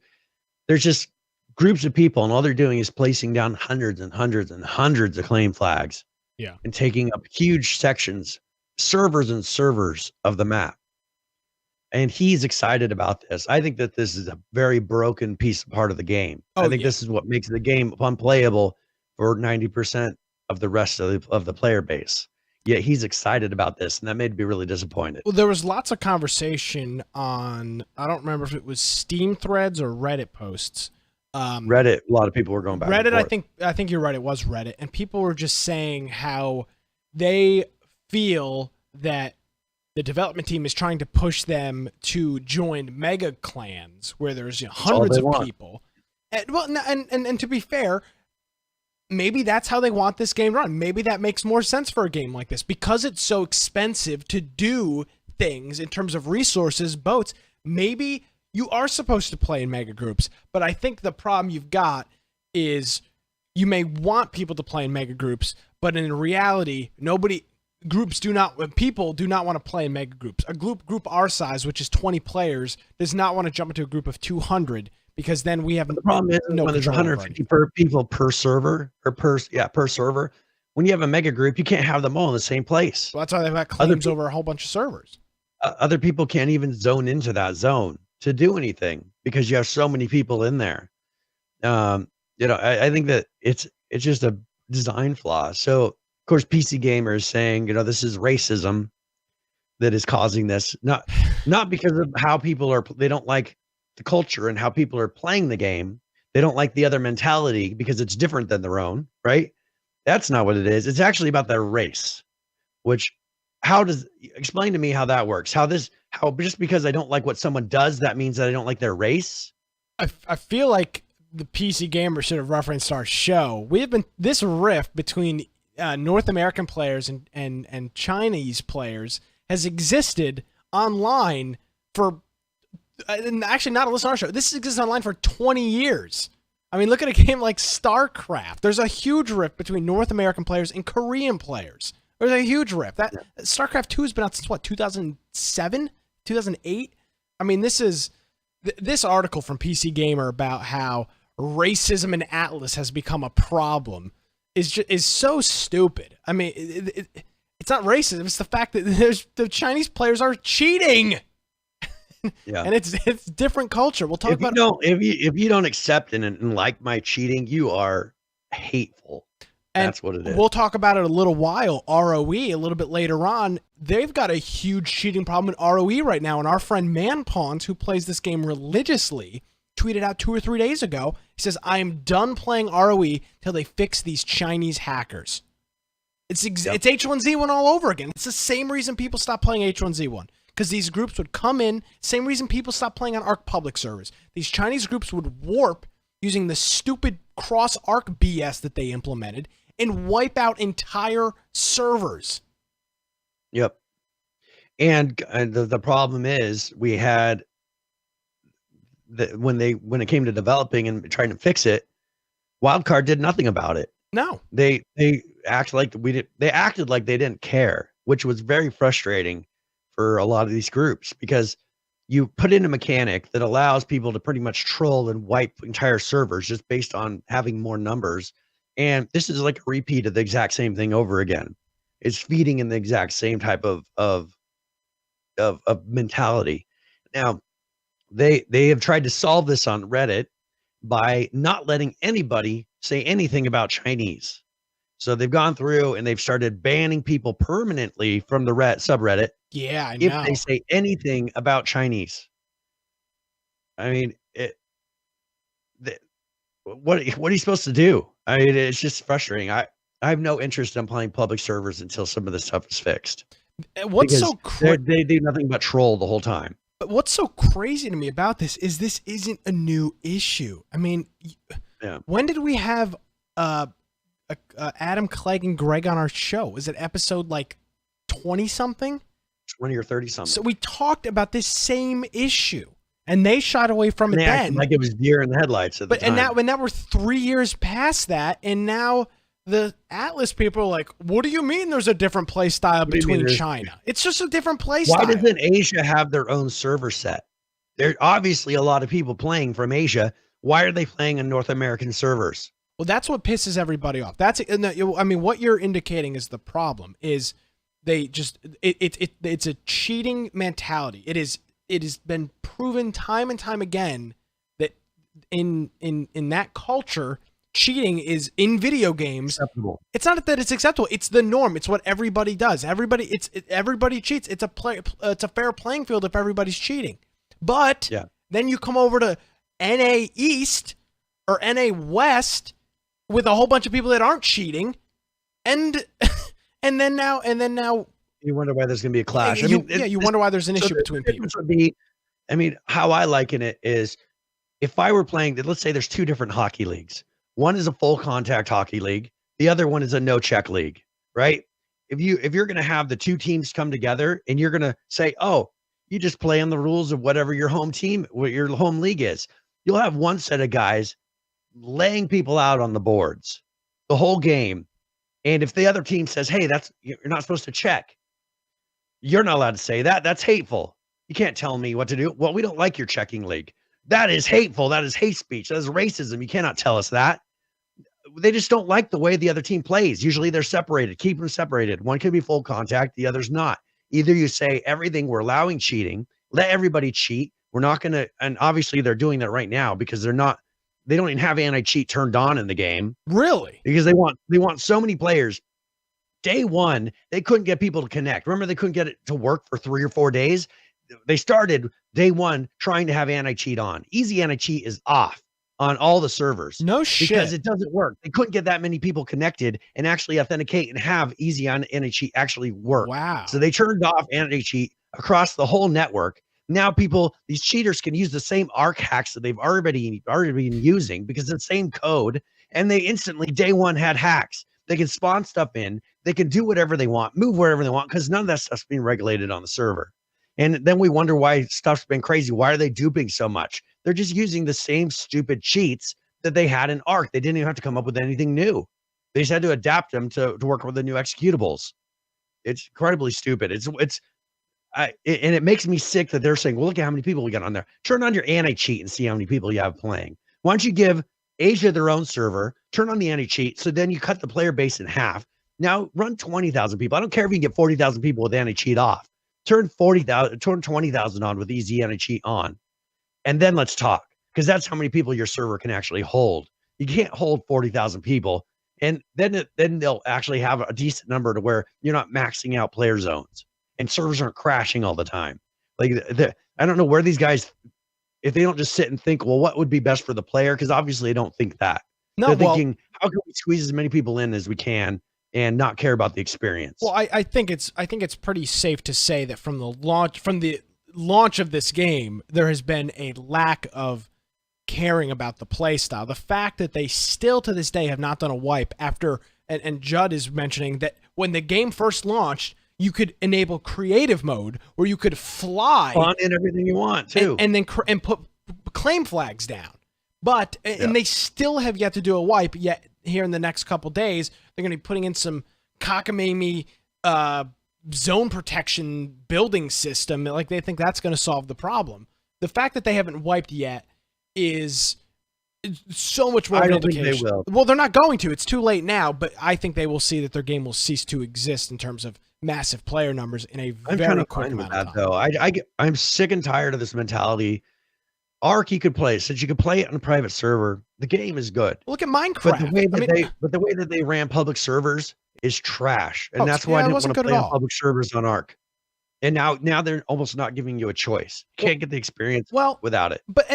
There's just groups of people, and all they're doing is placing down hundreds and hundreds and hundreds of claim flags. Yeah. And taking up huge sections, servers and servers of the map. And he's excited about this. I think that this is a very broken part of the game. I think this is what makes the game unplayable for 90% of the rest of the player base. Yet he's excited about this, and that made me really disappointed. Well, there was lots of conversation on, I don't remember if it was Steam threads or Reddit posts. Reddit, a lot of people were going back. Reddit, I think you're right. It was Reddit, and people were just saying how they feel that the development team is trying to push them to join mega clans where there's hundreds of people. And to be fair, maybe that's how they want this game run. Maybe that makes more sense for a game like this because it's so expensive to do things in terms of resources, boats. Maybe you are supposed to play in mega groups, but I think the problem you've got is you may want people to play in mega groups, but in reality, people do not want to play in mega groups. A group our size, which is 20 players, does not want to jump into a group of 200 because then we have the problem is when there's 150 people per server or per server. When you have a mega group, you can't have them all in the same place. Well, that's why they've got claims over a whole bunch of servers. Other people can't even zone into that zone to do anything because you have so many people in there. I think that it's just a design flaw. So of course, PC Gamer is saying, this is racism that is causing this, not because of how they don't like the culture and how people are playing the game. They don't like the other mentality because it's different than their own, right? That's not what it is. It's actually about their race, explain to me how that works. How just because I don't like what someone does, that means that I don't like their race? I feel like the PC Gamer should have referenced our show. This rift between North American players and Chinese players has existed online for, and actually not a listen to our show. This exists online for 20 years. I mean, look at a game like StarCraft. There's a huge rift between North American players and Korean players. There's a huge rift. StarCraft 2 has been out since 2007, 2008. I mean, this article from PC Gamer about how racism in Atlas has become a problem is so stupid. I mean, it's not racism. It's the fact that the Chinese players are cheating. Yeah, and it's different culture. We'll talk about if you don't accept and like my cheating, you are hateful. And that's what it is. We'll talk about it a little while. ROE a little bit later on. They've got a huge cheating problem in ROE right now. And our friend Manpawns, who plays this game religiously, tweeted out 2 or 3 days ago. He says, "I am done playing ROE till they fix these Chinese hackers." It's H1Z1 all over again. It's the same reason people stop playing H1Z1. Because these groups would come in, same reason people stopped playing on Arc public servers. These Chinese groups would warp using the stupid cross-Arc BS that they implemented and wipe out entire servers. Yep. And the problem is we had when it came to developing and trying to fix it, Wildcard did nothing about it. No. They acted like they didn't care, which was very frustrating for a lot of these groups, because you put in a mechanic that allows people to pretty much troll and wipe entire servers just based on having more numbers. And this is like a repeat of the exact same thing over again. It's feeding in the exact same type of mentality. Now, they have tried to solve this on Reddit by not letting anybody say anything about Chinese. So they've gone through and they've started banning people permanently from the subreddit. Yeah, I know. If they say anything about Chinese. I mean, what are you supposed to do? I mean, it's just frustrating. I have no interest in playing public servers until some of this stuff is fixed. What's so crazy? They do nothing but troll the whole time. But what's so crazy to me about this isn't a new issue. I mean, when did we have a Adam, Clegg, and Greg on our show. Was it episode like 20 something? 20 or 30 something. So we talked about this same issue, and they shied away from it they acted then. like it was deer in the headlights at the time. And now we're 3 years past that, and now the Atlas people are like, what do you mean there's a different play style between China? It's just a different play style. Why doesn't Asia have their own server set? There are obviously a lot of people playing from Asia. Why are they playing on North American servers? Well, that's what pisses everybody off. I mean, what you're indicating is the problem is they just it's a cheating mentality. It has been proven time and time again that in that culture, cheating is in video games acceptable. It's not that it's acceptable. It's the norm. It's what everybody does. Everybody cheats. It's a fair playing field if everybody's cheating. But then you come over to NA East or NA West with a whole bunch of people that aren't cheating, and then now you wonder why there's going to be a clash. You wonder why there's an issue between people. Would be, how I liken it is, if I were playing, let's say there's two different hockey leagues. One is a full contact hockey league. The other one is a no check league, right? If you're going to have the two teams come together and you're going to say, oh, you just play on the rules of whatever your home team, what your home league is. You'll have one set of guys laying people out on the boards the whole game. And if the other team says, hey, you're not supposed to check, you're not allowed to say that. That's hateful. You can't tell me what to do. Well, we don't like your checking league. That is hateful. That is hate speech. That is racism. You cannot tell us that. They just don't like the way the other team plays. Usually they're separated. Keep them separated. One could be full contact. The other's not. Either you say everything, we're allowing cheating, let everybody cheat. We're not going to, and obviously they're doing that right now because they don't even have anti-cheat turned on in the game. Really? Because they want so many players. Day one, they couldn't get people to connect. Remember, they couldn't get it to work for 3 or 4 days. They started day one trying to have anti-cheat on. Easy anti-cheat is off on all the servers. No shit. Because it doesn't work. They couldn't get that many people connected and actually authenticate and have easy anti-cheat actually work. Wow. So they turned off anti-cheat across the whole network. Now these cheaters can use the same ARC hacks that they've already been using because it's the same code. And they instantly, day one, had hacks. They can spawn stuff in. They can do whatever they want, move wherever they want, because none of that stuff's being regulated on the server. And then we wonder why stuff's been crazy. Why are they duping so much? They're just using the same stupid cheats that they had in ARC. They didn't even have to come up with anything new. They just had to adapt them to work with the new executables. It's incredibly stupid. And it makes me sick that they're saying, well, look at how many people we got on there. Turn on your anti-cheat and see how many people you have playing. Why don't you give Asia their own server, turn on the anti-cheat, so then you cut the player base in half. Now run 20,000 people. I don't care if you can get 40,000 people with anti-cheat off. Turn 20,000 on with easy anti-cheat on. And then let's talk, because that's how many people your server can actually hold. You can't hold 40,000 people. And then they'll actually have a decent number to where you're not maxing out player zones and servers aren't crashing all the time. Like, I don't know where these guys, if they don't just sit and think, well, what would be best for the player? Because obviously they don't think that. They're thinking, how can we squeeze as many people in as we can and not care about the experience? Well, I think it's pretty safe to say that from the launch of this game, there has been a lack of caring about the play style. The fact that they still to this day have not done a wipe after, and Judd is mentioning that when the game first launched, you could enable creative mode where you could fly on in everything you want too, and then put claim flags down. But and they still have yet to do a wipe. Yet here in the next couple days, they're going to be putting in some cockamamie zone protection building system. Like they think that's going to solve the problem. The fact that they haven't wiped yet is so much more. I don't think they will. Well, they're not going to. It's too late now. But I think they will see that their game will cease to exist in terms of massive player numbers in a very quick amount of time. Though I'm sick and tired of this mentality. ARC you could play, since you could play it on a private server, the game is good. Look at Minecraft. But the way that they ran public servers is trash. And that's why I didn't want to play on public servers on ARC. And now they're almost not giving you a choice. You can't get the experience without it. But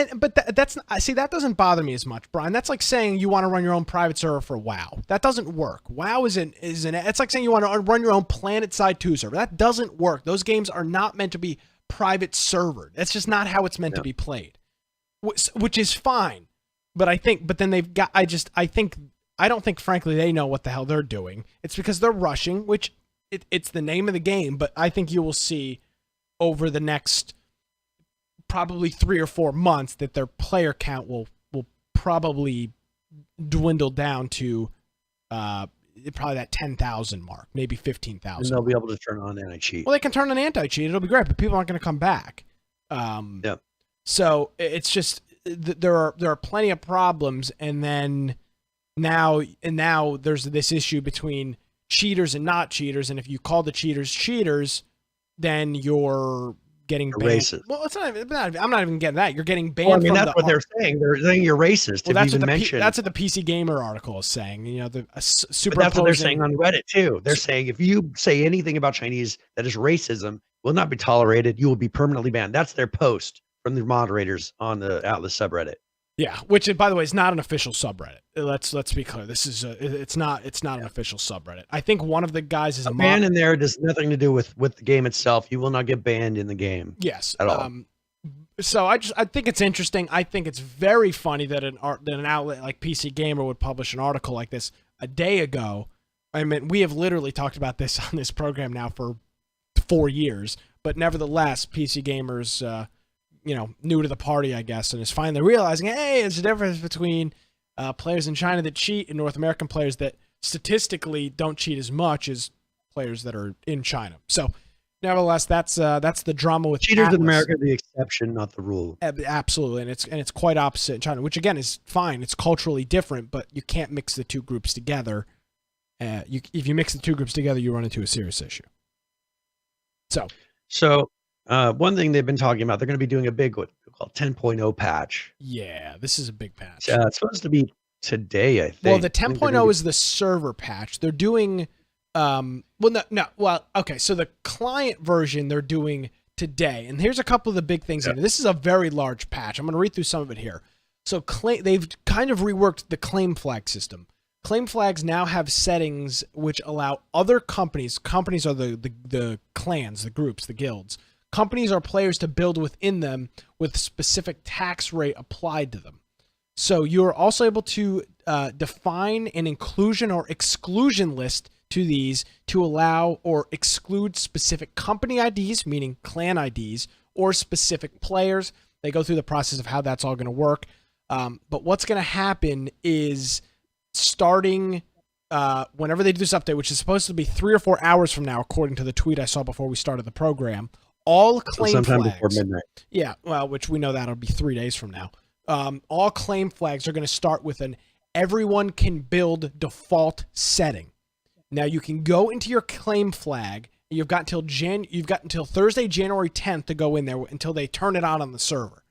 that's see, that doesn't bother me as much, Brian. That's like saying you want to run your own private server for WoW. That doesn't work. WoW isn't. It's like saying you want to run your own PlanetSide 2 server. That doesn't work. Those games are not meant to be private servered. That's just not how it's meant to be played. Which is fine. But then they've got. I think I don't think, frankly, they know what the hell they're doing. It's because they're rushing, which it's the name of the game, but I think you will see over the next probably 3 or 4 months that their player count will probably dwindle down to probably that 10,000 mark, maybe 15,000. And they'll be able to turn on anti-cheat. Well, they can turn on anti-cheat. It'll be great, but people aren't going to come back. So it's just there are plenty of problems, and then now there's this issue between cheaters and not cheaters, and if you call the cheaters, then you're getting banned. Racist. Well, it's not. I'm not even getting that. You're getting banned. Well, I mean, from that's what they're saying. They're saying you're racist. Well, that's what the PC Gamer article is saying. You know, superimposing. But that's what they're saying on Reddit too. They're saying if you say anything about Chinese that is racism, will not be tolerated. You will be permanently banned. That's their post from the moderators on the Atlas subreddit. Yeah, which by the way is not an official subreddit. Let's be clear. This is it's not an official subreddit. I think one of the guys is a ban in there does nothing to do with the game itself. You will not get banned in the game. Yes, at all. So I think it's interesting. I think it's very funny that an outlet like PC Gamer would publish an article like this a day ago. I mean, we have literally talked about this on this program now for 4 years, but nevertheless, PC Gamer's new to the party, I guess, and is finally realizing, hey, there's a difference between players in China that cheat and North American players that statistically don't cheat as much as players that are in China. So, nevertheless, that's the drama with cheaters Atlas. in America are the exception, not the rule. Absolutely, and it's quite opposite in China, which again is fine. It's culturally different, but you can't mix the two groups together. If you mix the two groups together, you run into a serious issue. So. One thing they've been talking about, they're going to be doing a big what called 10.0 patch. Yeah, this is a big patch. It's supposed to be today, I think. Well, the 10.0 is the server patch. They're doing okay, so the client version they're doing today. And here's a couple of the big things in it. This is a very large patch. I'm going to read through some of it here. So they've kind of reworked the claim flag system. Claim flags now have settings which allow other companies are the clans, the groups, the guilds, companies or players to build within them with specific tax rate applied to them. So you're also able to define an inclusion or exclusion list to these to allow or exclude specific company IDs, meaning clan IDs, or specific players. They go through the process of how that's all going to work. But what's going to happen is starting whenever they do this update, which is supposed to be 3 or 4 hours from now, according to the tweet I saw before we started the program, all claim sometime flags, before midnight. Yeah, well, which we know that'll be 3 days from now. All claim flags are going to start with an everyone can build default setting. Now you can go into your claim flag. You've got until Thursday, January 10th to go in there until they turn it on the server.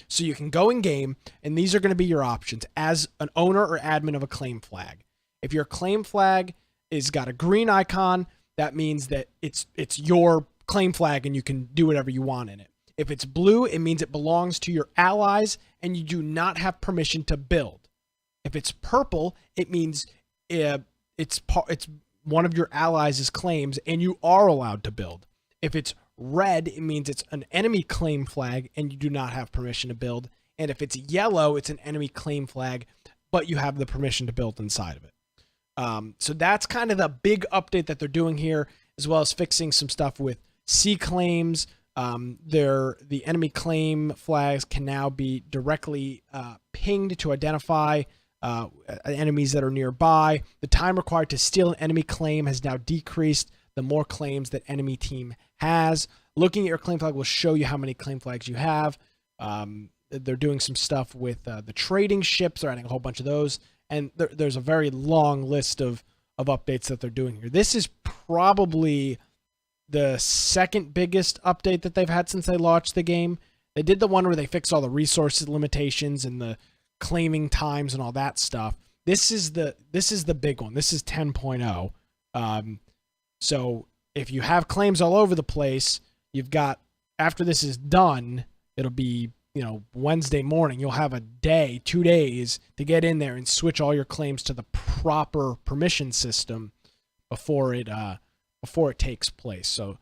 So you can go in game, and these are going to be your options as an owner or admin of a claim flag. If your claim flag is got a green icon, that means that it's your claim flag and you can do whatever you want in it. If it's blue, it means it belongs to your allies and you do not have permission to build. If it's purple, it means it's one of your allies' claims and you are allowed to build. If it's red, it means it's an enemy claim flag and you do not have permission to build. And if it's yellow, it's an enemy claim flag, but you have the permission to build inside of it. So that's kind of the big update that they're doing here, as well as fixing some stuff with C claims. The enemy claim flags can now be directly pinged to identify enemies that are nearby. The time required to steal an enemy claim has now decreased the more claims that enemy team has. Looking at your claim flag will show you how many claim flags you have. They're doing some stuff with the trading ships. They're adding a whole bunch of those. And there's a very long list of updates that they're doing here. This is probably the second biggest update that they've had since they launched the game. They did the one where they fixed all the resources limitations and the claiming times and all that stuff. This is the big one. This is 10.0. So if you have claims all over the place, you've got, after this is done, it'll be, Wednesday morning, you'll have a day, 2 days to get in there and switch all your claims to the proper permission system before it takes place. So,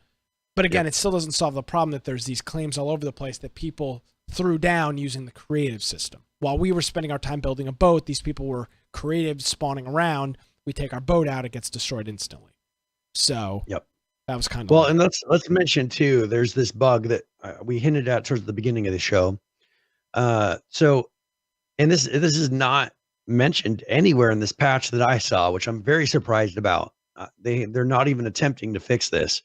but again, It still doesn't solve the problem that there's these claims all over the place that people threw down using the creative system. While we were spending our time building a boat, these people were creative spawning around. We take our boat out, it gets destroyed instantly. So Yep. that was kind of Well, and let's mention too, there's this bug that we hinted at towards the beginning of the show. So, and this is not mentioned anywhere in this patch that I saw, which I'm very surprised about. They're not even attempting to fix this.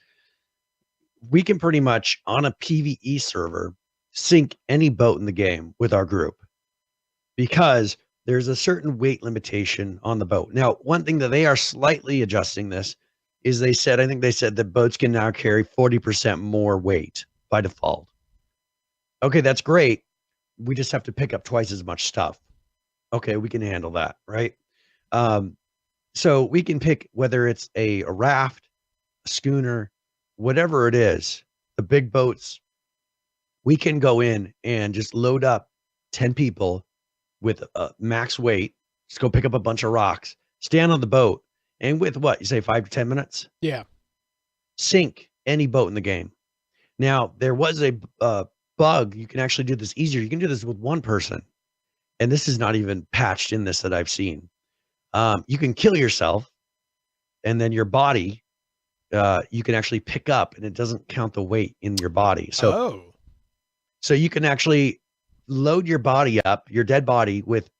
We can pretty much on a PvE server sync any boat in the game with our group because there's a certain weight limitation on the boat. Now, one thing that they are slightly adjusting this is I think they said that boats can now carry 40% more weight by default. Okay, that's great. We just have to pick up twice as much stuff. Okay, we can handle that, right? So we can pick whether it's a raft, a schooner, whatever it is, the big boats, we can go in and just load up 10 people with max weight, just go pick up a bunch of rocks, stand on the boat, and with what, you say 5 to 10 minutes? Yeah. Sink any boat in the game. Now, there was a bug. You can actually do this easier. You can do this with one person. And this is not even patched in this that I've seen. You can kill yourself, and then your body, you can actually pick up, and it doesn't count the weight in your body. So you can actually load your body up, your dead body, with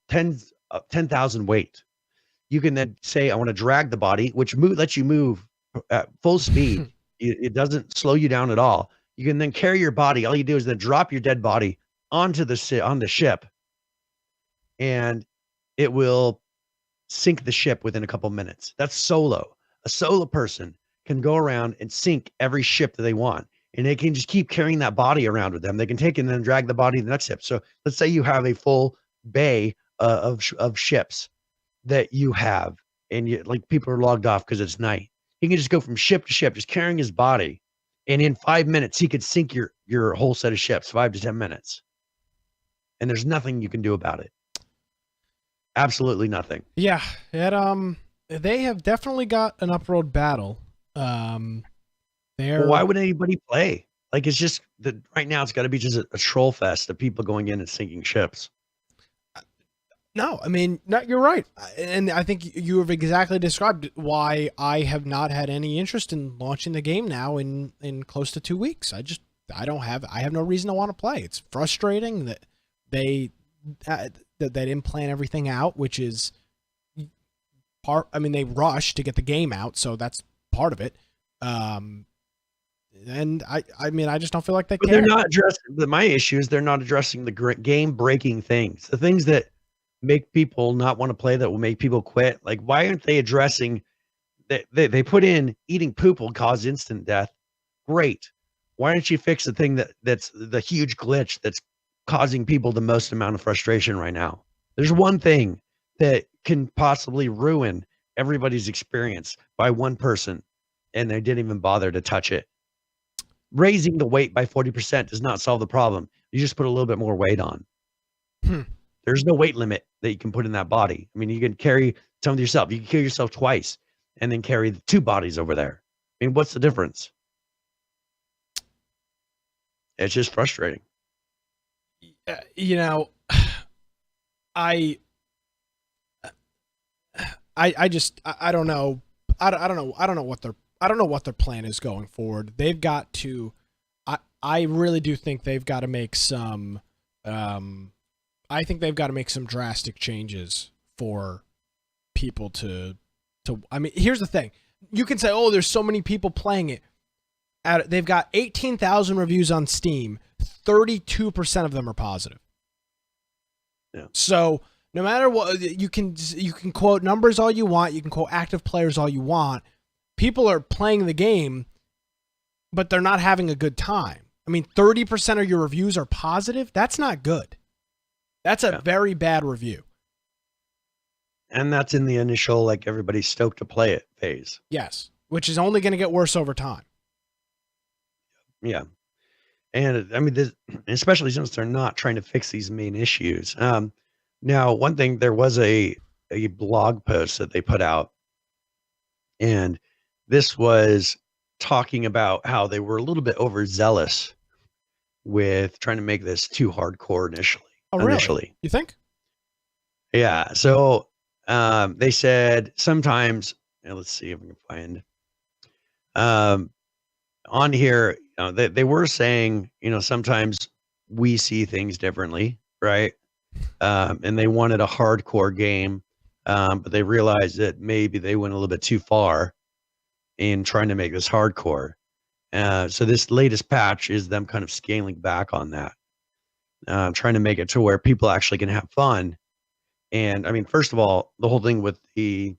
10,000 weight. You can then say, I want to drag the body, which lets you move at full speed. It doesn't slow you down at all. You can then carry your body. All you do is then drop your dead body onto the ship, and it will sink the ship within a couple minutes. That's solo. A solo person can go around and sink every ship that they want, and they can just keep carrying that body around with them. They can take it and then drag the body to the next ship. So let's say you have a full bay of ships that you have, and people are logged off because it's night. He can just go from ship to ship, just carrying his body, and in 5 minutes he could sink your whole set of ships. 5 to 10 minutes, and there's nothing you can do about it. Absolutely nothing. Yeah, they have definitely got an Hurtworld battle. Why would anybody play? Like, it's just that right now it's got to be just a troll fest of people going in and sinking ships. No, I mean, you're right. And I think you have exactly described why I have not had any interest in launching the game now in close to 2 weeks. I have no reason to want to play. It's frustrating that they didn't plan everything out, which is they rushed to get the game out, so that's part of it. And I just don't feel like they care. They're not addressing my issue is they're not addressing the game breaking things, the things that make people not want to play, that will make people quit. Like, why aren't they addressing that? They put in eating poop will cause instant death. Great. Why don't you fix the thing that's the huge glitch that's causing people the most amount of frustration right now? There's one thing that can possibly ruin everybody's experience by one person, and they didn't even bother to touch it. Raising the weight by 40% does not solve the problem. You just put a little bit more weight on. There's no weight limit that you can put in that body. I mean, you can carry some of yourself. You can kill yourself twice and then carry the 2 bodies over there. I mean, what's the difference? It's just frustrating. I don't know. I don't know what their plan is going forward. They've got to. I really do think they've got to make some. I think they've got to make some drastic changes for people to. I mean, here's the thing. You can say, "Oh, there's so many people playing it." They've got 18,000 reviews on Steam. 32% of them are positive. Yeah. So no matter what, you can quote numbers all you want. You can quote active players all you want. People are playing the game, but they're not having a good time. I mean, 30% of your reviews are positive. That's not good. That's a very bad review. And that's in the initial, like, everybody's stoked to play it phase. Yes, which is only going to get worse over time. Yeah. And I mean, especially since they're not trying to fix these main issues. Now, one thing, there was a blog post that they put out, and this was talking about how they were a little bit overzealous with trying to make this too hardcore initially. Oh, really? You think? Yeah. So they said sometimes, let's see if we can find on here, they were saying, sometimes we see things differently, right? And they wanted a hardcore game, but they realized that maybe they went a little bit too far in trying to make this hardcore. So this latest patch is them kind of scaling back on that, trying to make it to where people actually can have fun. And I mean, first of all, the whole thing with the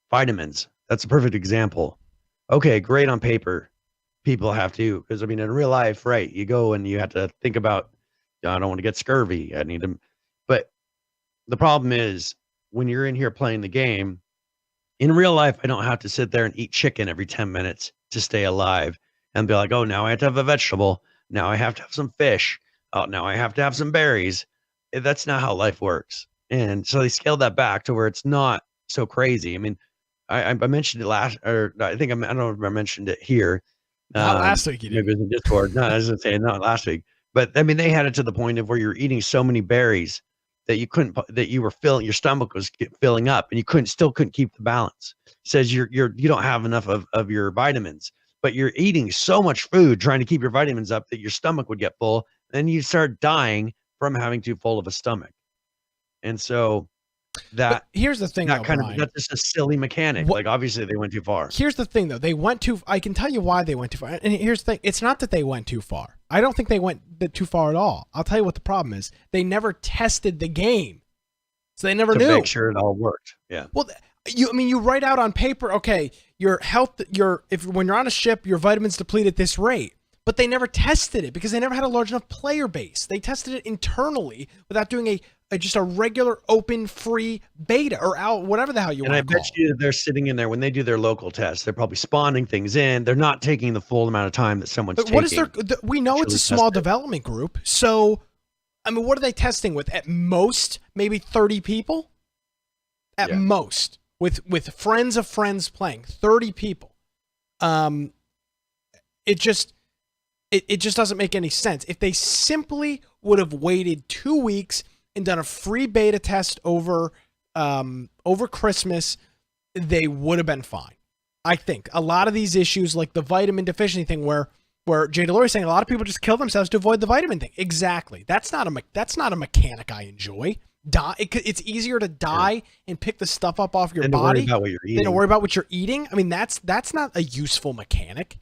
vitamins, that's a perfect example. Okay, great on paper. People have to, because I mean, in real life, right? You go and you have to think about, I don't want to get scurvy. I need to, but the problem is when you're in here playing the game, in real life, I don't have to sit there and eat chicken every 10 minutes to stay alive and be like, oh, now I have to have a vegetable. Now I have to have some fish. Oh, now I have to have some berries. That's not how life works. And so they scaled that back to where it's not so crazy. I mean, I mentioned it last, or I think I don't know if I mentioned it here. Not last week, you did. Maybe it was in Discord. No, I was going to say not last week. But I mean, they had it to the point of where you're eating so many berries that you couldn't, that you were filling, your stomach was filling up, and you still couldn't keep the balance. It says you don't have enough of your vitamins, but you're eating so much food trying to keep your vitamins up that your stomach would get full, and you start dying from having too full of a stomach. And so but here's the thing, that's just a silly mechanic. Like, obviously they went too far. Here's the thing, though. I can tell you why they went too far. And here's the thing. It's not that they went too far. I don't think they went too far at all. I'll tell you what the problem is. They never tested the game. So they never knew. To make sure it all worked. Yeah. Well, you write out on paper, okay, your health, when you're on a ship, your vitamins deplete at this rate. But they never tested it because they never had a large enough player base. They tested it internally without doing just a regular open free beta or out, whatever the hell you want to call it. And I bet you they're sitting in there when they do their local tests. They're probably spawning things in. They're not taking the full amount of time that someone's taking. What is we know it's a small development group. So, I mean, what are they testing with? At most, maybe 30 people? At most. With friends of friends playing. 30 people. It just doesn't make any sense. If they simply would have waited 2 weeks and done a free beta test over Christmas, they would have been fine. I think a lot of these issues, like the vitamin deficiency thing, where Jay Delory is saying a lot of people just kill themselves to avoid the vitamin thing. Exactly. That's not a mechanic I enjoy. It's easier to die and pick the stuff up off your body than to worry about what you're eating. I mean, that's not a useful mechanic.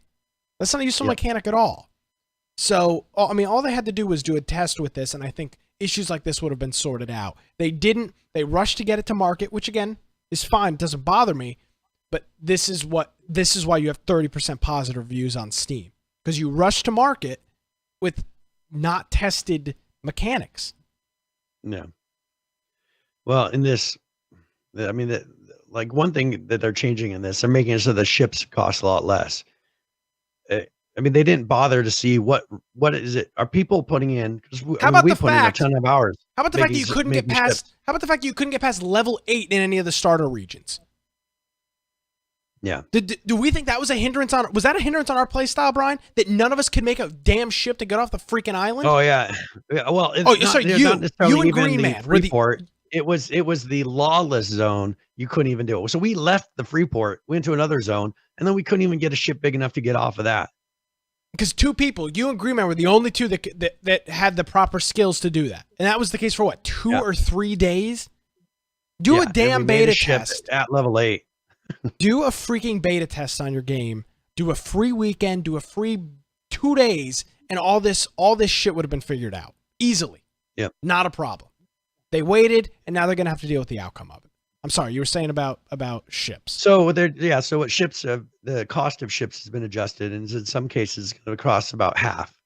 That's not a useful mechanic at all. So, I mean, all they had to do was do a test with this, and I think issues like this would have been sorted out. They didn't. They rushed to get it to market, which again is fine. It doesn't bother me. But this is why you have 30% positive reviews on Steam, because you rushed to market with not tested mechanics. No. Well, in this, I mean, like one thing that they're changing in this, they're making it so the ships cost a lot less. I mean, they didn't bother to see what is it? Are people putting in? How about we the put in a ton of hours. How about the fact that you couldn't get past? Ships. How about the fact that you couldn't get past level 8 in any of the starter regions? Yeah. Do we think that was a hindrance on? Was that a hindrance on our play style, Brian? That none of us could make a damn ship to get off the freaking island? Oh yeah. Well, you and Green Man were the. It was the lawless zone. You couldn't even do it. So we left the Freeport, went to another zone, and then we couldn't even get a ship big enough to get off of that. Because 2 people, you and Green Man, were the only 2 that had the proper skills to do that. And that was the case for what, 2 or 3 days? Do a damn beta test. At level 8. Do a freaking beta test on your game. Do a free weekend. Do a free 2 days. And all this shit would have been figured out. Easily. Yep. Not a problem. They waited, and now they're going to have to deal with the outcome of it. I'm sorry, you were saying about ships. So what ships the cost of ships has been adjusted, and in some cases it's going to cost about half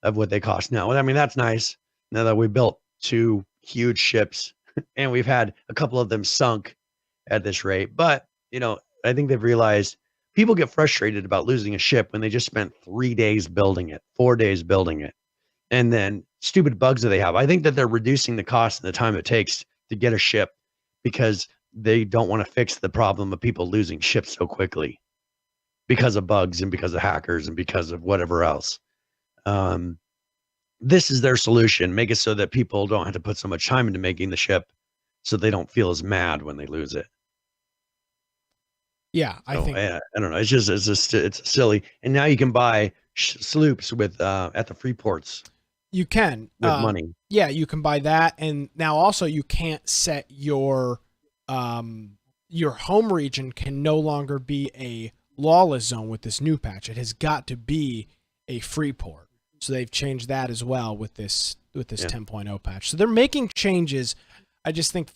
of what they cost now. I mean, that's nice. Now that we built 2 huge ships and we've had a couple of them sunk at this rate, but I think they've realized people get frustrated about losing a ship when they just spent 3 days building it, 4 days building it, and then stupid bugs that they have. I think that they're reducing the cost and the time it takes to get a ship, because they don't want to fix the problem of people losing ships so quickly because of bugs and because of hackers and because of whatever else. this is their solution. Make it so that people don't have to put so much time into making the ship, so they don't feel as mad when they lose it. Yeah, I think I don't know. It's silly. And now you can buy sloops with at the free ports you can. with money. Yeah, you can buy that, and now also you can't set your home region can no longer be a lawless zone with this new patch. It has got to be a free port. So they've changed that as well with this 10.0 patch. So they're making changes. I just think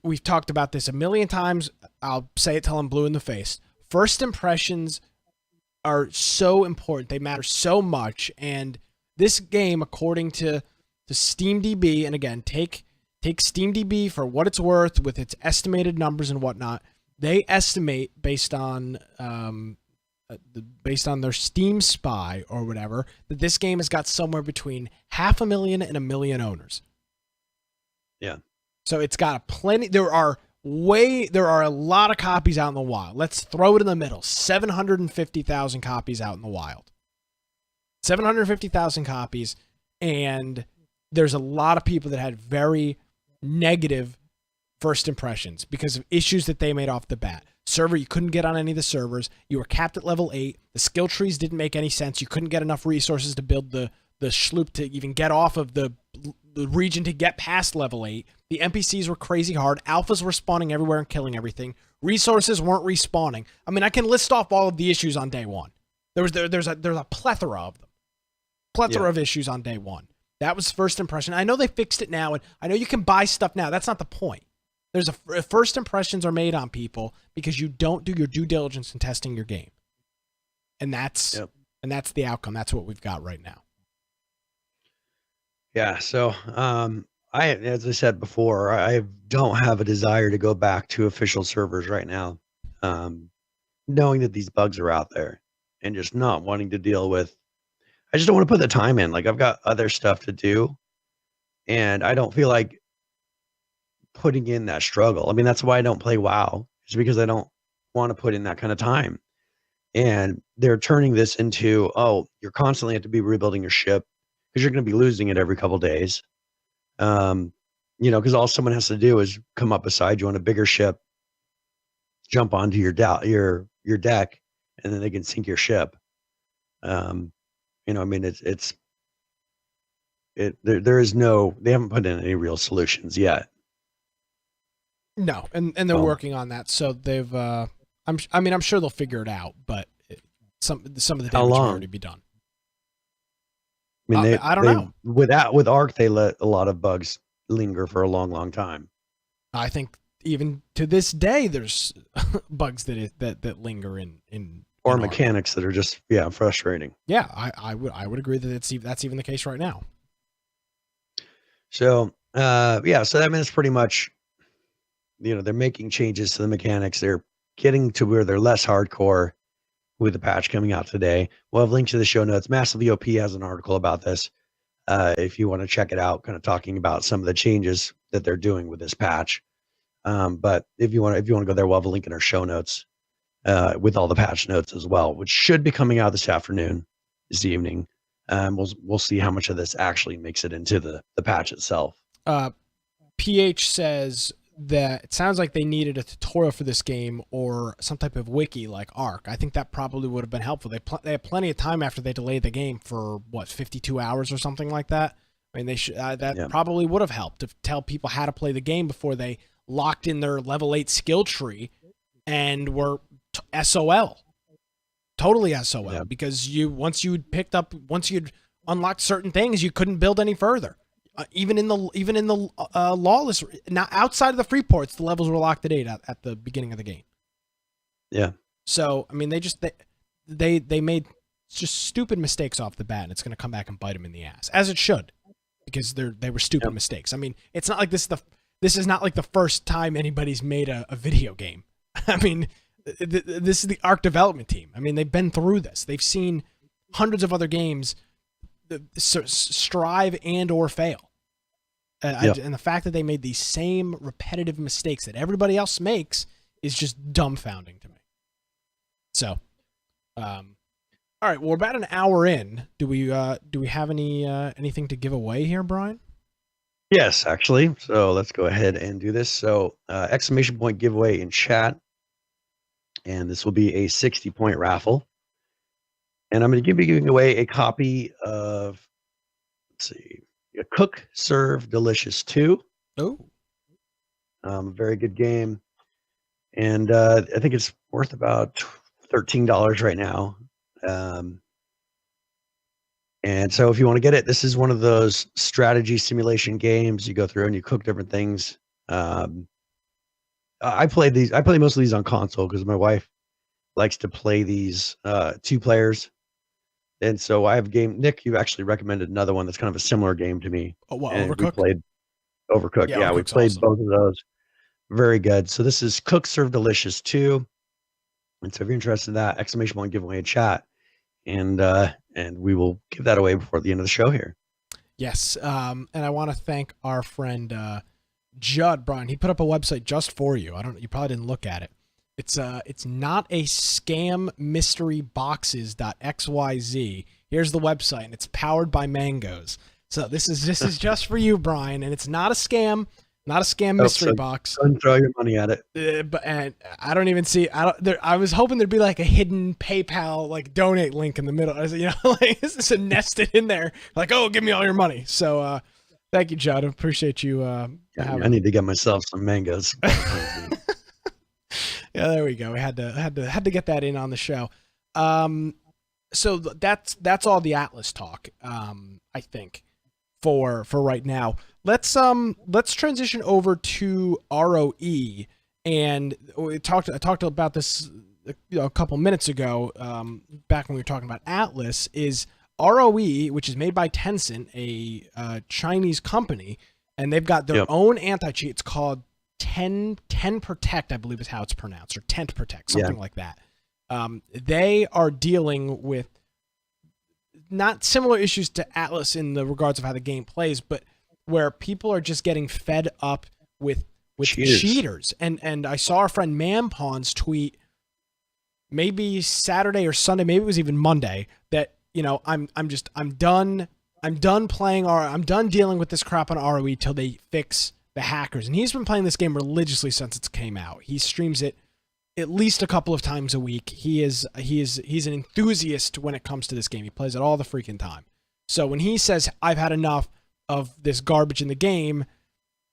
we've talked about this a million times. I'll say it till I'm blue in the face. First impressions are so important. They matter so much. And this game, according to SteamDB, and again, take SteamDB for what it's worth with its estimated numbers and whatnot. They estimate based on their Steam Spy or whatever that this game has got somewhere between 500,000 and 1 million owners. Yeah. So it's got plenty. There are a lot of copies out in the wild. Let's throw it in the middle. 750,000 copies out in the wild. 750,000 copies, and there's a lot of people that had very negative first impressions because of issues that they made off the bat. Server, you couldn't get on any of the servers. You were capped at level 8. The skill trees didn't make any sense. You couldn't get enough resources to build the sloop to even get off of the region to get past level 8. The NPCs were crazy hard. Alphas were spawning everywhere and killing everything. Resources weren't respawning. I mean, I can list off all of the issues on day one. There's a plethora of them. Plethora of issues on day one. That was first impression. I know they fixed it now, and I know you can buy stuff now. That's not the point. There's first impressions are made on people because you don't do your due diligence in testing your game, and that's the outcome. That's what we've got right now. Yeah. So, as I said before, I don't have a desire to go back to official servers right now, knowing that these bugs are out there and just not wanting to deal with. I just don't want to put the time in. Like I've got other stuff to do, and I don't feel like putting in that struggle. I mean, that's why I don't play WoW. It's because I don't want to put in that kind of time. And they're turning this into, oh, you're constantly have to be rebuilding your ship because you're going to be losing it every couple days. Because all someone has to do is come up beside you on a bigger ship, jump onto your deck, and then they can sink your ship. I mean, they haven't put in any real solutions yet. No, and they're working on that. So they've, I'm sure they'll figure it out, but some of the damage will already be done. I mean, I don't know. With Arc, they let a lot of bugs linger for a long, long time. I think even to this day, there's bugs that linger in or mechanics that are just frustrating. Yeah, I would agree that that's even the case right now. So so that means pretty much, they're making changes to the mechanics. They're getting to where they're less hardcore with the patch coming out today. We'll have links to the show notes. Massively OP has an article about this. If you want to check it out, kind of talking about some of the changes that they're doing with this patch. But if you want to go there, we'll have a link in our show notes with all the patch notes as well, which should be coming out this evening. We'll see how much of this actually makes it into the patch itself. PH says that it sounds like they needed a tutorial for this game or some type of wiki like Arc. I think that probably would have been helpful. They had plenty of time after they delayed the game for 52 hours or something like that. I mean, they should probably would have helped to tell people how to play the game before they locked in their level 8 skill tree and were SOL. Totally SOL because once you'd unlocked certain things, you couldn't build any further. Even in the lawless, now outside of the free ports, the levels were locked at 8 at the beginning of the game. Yeah. So I mean, they made just stupid mistakes off the bat, and it's going to come back and bite them in the ass, as it should, because they were stupid mistakes. I mean, it's not like this is not like the first time anybody's made a video game. I mean, this is the Arc development team. I mean, they've been through this. They've seen hundreds of other games strive and or fail. And the fact that they made these same repetitive mistakes that everybody else makes is just dumbfounding to me. So, All right, well, we're about an hour in. Do we have anything to give away here, Brian? Yes, actually. So let's go ahead and do this. So exclamation point giveaway in chat, and this will be a 60-point raffle. And I'm going to be giving away a copy of, let's see, a Cook, Serve, Delicious 2. Oh, Very good game. And I think it's worth about $13 right now. And so if you want to get it, this is one of those strategy simulation games. You go through and you cook different things. I play most of these on console because my wife likes to play these 2 players. And so I have game. Nick, you actually recommended another one that's kind of a similar game to me. oh, what, And we Overcooked? played Overcooked. Yeah, Yeah, we Overcooked's played awesome. both of those. Very good. So this is Cook, Serve, Delicious 2. And so if you're interested in that, exclamation point giveaway in chat. And we will give that away before the end of the show here. Yes, and I want to thank our friend Judd, Brian. He put up a website just for you. You probably didn't look at it. It's not a scam mystery boxes.xyz. Here's the website, and it's powered by mangoes. So this is just for you, Brian, and it's not a scam. Not a scam mystery box. Don't throw your money at it. And I don't even see. I was hoping there'd be like a hidden PayPal like donate link in the middle. I was, like this is nested in there. Like, oh, give me all your money. So thank you, Judd. I appreciate you. I need to get myself some mangoes. Yeah, there we go. We had to get that in on the show. So that's all the Atlas talk. I think for right now. Let's transition over to ROE, and I talked about this a couple minutes ago, back when we were talking about Atlas. Is ROE, which is made by Tencent, a Chinese company, and they've got their own anti-cheat. It's called 10 Protect, I believe is how it's pronounced, or Tent Protect, something like that. They are dealing with not similar issues to Atlas in the regards of how the game plays, but where people are just getting fed up with cheaters. And I saw our friend Manpawn's tweet maybe Saturday or Sunday, maybe it was even Monday, that I'm done playing I'm done dealing with this crap on ROE till they fix the hackers. And he's been playing this game religiously since it came out. He streams it at least a couple of times a week. He's an enthusiast when it comes to this game. He plays it all the freaking time. So when he says I've had enough of this garbage in the game,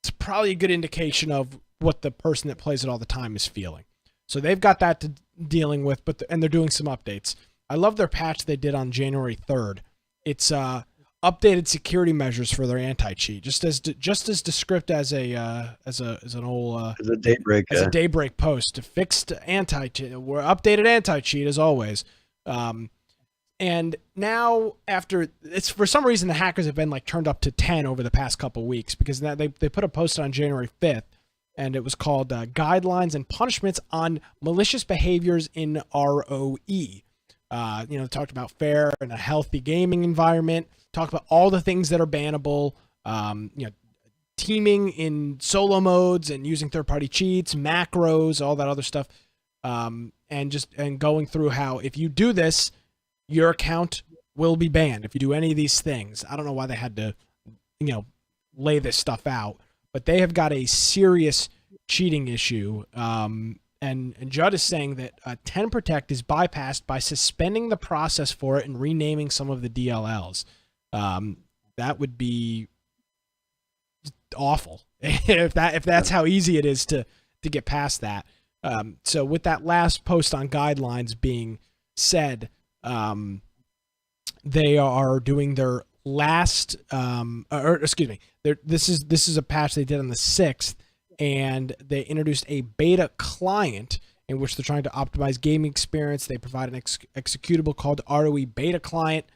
it's probably a good indication of what the person that plays it all the time is feeling. So they've got that to dealing with, and they're doing some updates. I love their patch they did on January 3rd. It's updated security measures for their anti-cheat, just as descript as a Daybreak post. To fixed anti-cheat, we're updated anti-cheat as always. And now after it's for some reason the hackers have been like turned up to 10 over the past couple weeks, because now they put a post on January 5th, and it was called Guidelines and Punishments on Malicious Behaviors in ROE. Talked about fair and a healthy gaming environment. Talked about all the things that are bannable. Teaming in solo modes and using third-party cheats, macros, all that other stuff. And going through how if you do this, your account will be banned if you do any of these things. I don't know why they had to, lay this stuff out, but they have got a serious cheating issue. And Judd is saying that 10 Protect is bypassed by suspending the process for it and renaming some of the DLLs. That would be awful if that's how easy it is to get past that. So with that last post on guidelines being said, they are doing their last, this is a patch they did on the 6th, and they introduced a beta client in which they're trying to optimize gaming experience. They provide an executable called ROE Beta Client,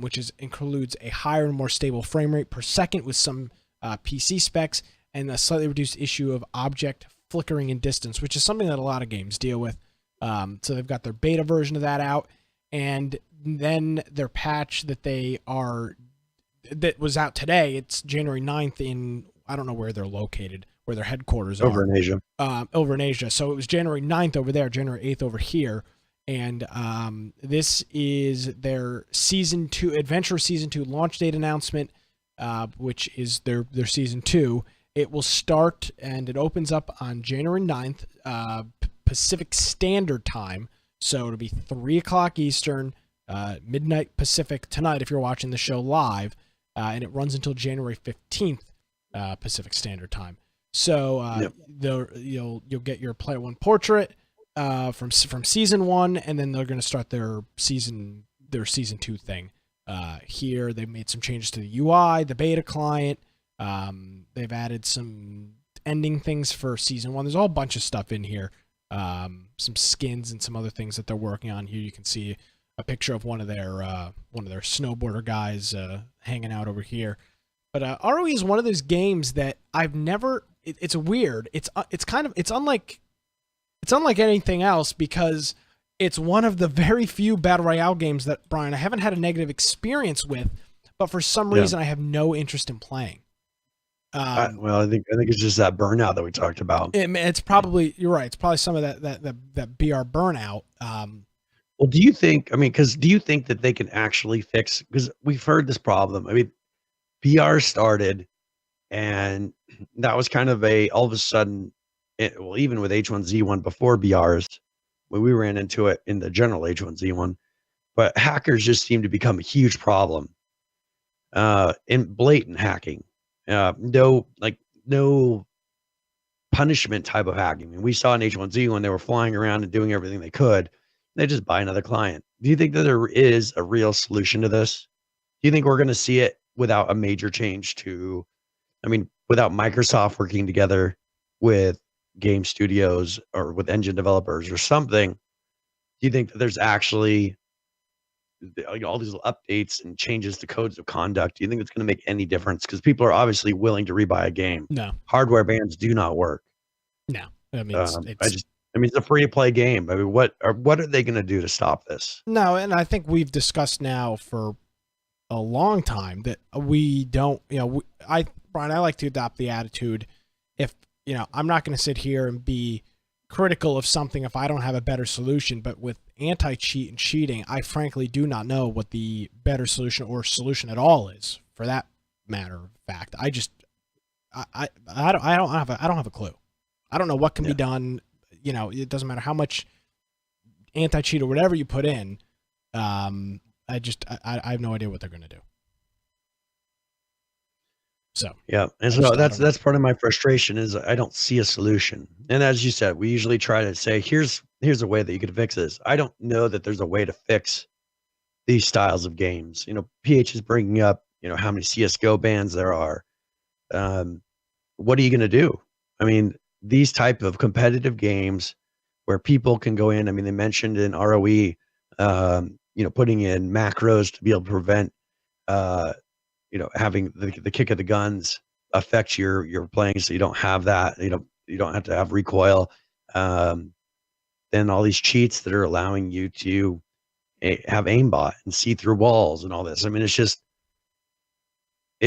which includes a higher and more stable frame rate per second with some PC specs, and a slightly reduced issue of object flickering and distance, which is something that a lot of games deal with. So they've got their beta version of that out. And then their patch that was out today, it's January 9th in, I don't know where they're located, where their headquarters are. Over in Asia. Over in Asia. So it was January 9th over there, January 8th over here. And this is their season 2 adventure season 2 launch date announcement, which is their season 2. It will start and it opens up on January 9th, Pacific Standard Time. So it'll be 3 o'clock Eastern, midnight Pacific tonight if you're watching the show live, and it runs until January 15th, Pacific Standard Time. So you'll get your Player One portrait from season 1, and then they're going to start their season 2 thing. Here they've made some changes to the UI, the beta client. They've added some ending things for season 1. There's a whole bunch of stuff in here. Some skins and some other things that they're working on. Here you can see a picture of one of their snowboarder guys hanging out over here. But ROE is one of those games that I've never. It's weird. It's unlike anything else because it's one of the very few battle royale games that, Brian, I haven't had a negative experience with, but for some reason I have no interest in playing. Well, I think it's just that burnout that we talked about. It's probably, you're right. It's probably some of that BR burnout. Well, do you think? I mean, do you think that they can actually fix? Because we've heard this problem. I mean, BR started, and that was kind of all of a sudden. Well, even with H1Z1 before BRs, when we ran into it in the general H1Z1, but hackers just seem to become a huge problem. In blatant hacking. No punishment type of hacking. I mean, we saw in H1Z when they were flying around and doing everything they could. They just buy another client. Do you think that there is a real solution to this? Do you think we're going to see it without a major change without Microsoft working together with game studios or with engine developers or something? Do you think that there's actually all these updates and changes to codes of conduct? Do you think it's going to make any difference? Because people are obviously willing to rebuy a game. No. Hardware bans do not work. No. I mean, it's a free-to-play game. I mean, what are they going to do to stop this? No, and I think we've discussed now for a long time that we don't, Brian, I like to adopt the attitude, if, I'm not going to sit here and be critical of something if I don't have a better solution, but with anti-cheat and cheating, I frankly do not know what the better solution or solution at all is for that matter of fact. I don't have a clue. I don't know what can be done. It doesn't matter how much anti-cheat or whatever you put in. I have no idea what they're going to do. So yeah, and so that's part of my frustration is I don't see a solution. And as you said, we usually try to say here's a way that you could fix this. I don't know that there's a way to fix these styles of games. PH is bringing up how many CS:GO bans there are. What are you going to do? I mean, these type of competitive games where people can go in. I mean, they mentioned in ROE, putting in macros to be able to prevent. Having the kick of the guns affect your playing, so you don't have that. You don't have to have recoil. Then all these cheats that are allowing you to have aimbot and see through walls and all this. I mean, it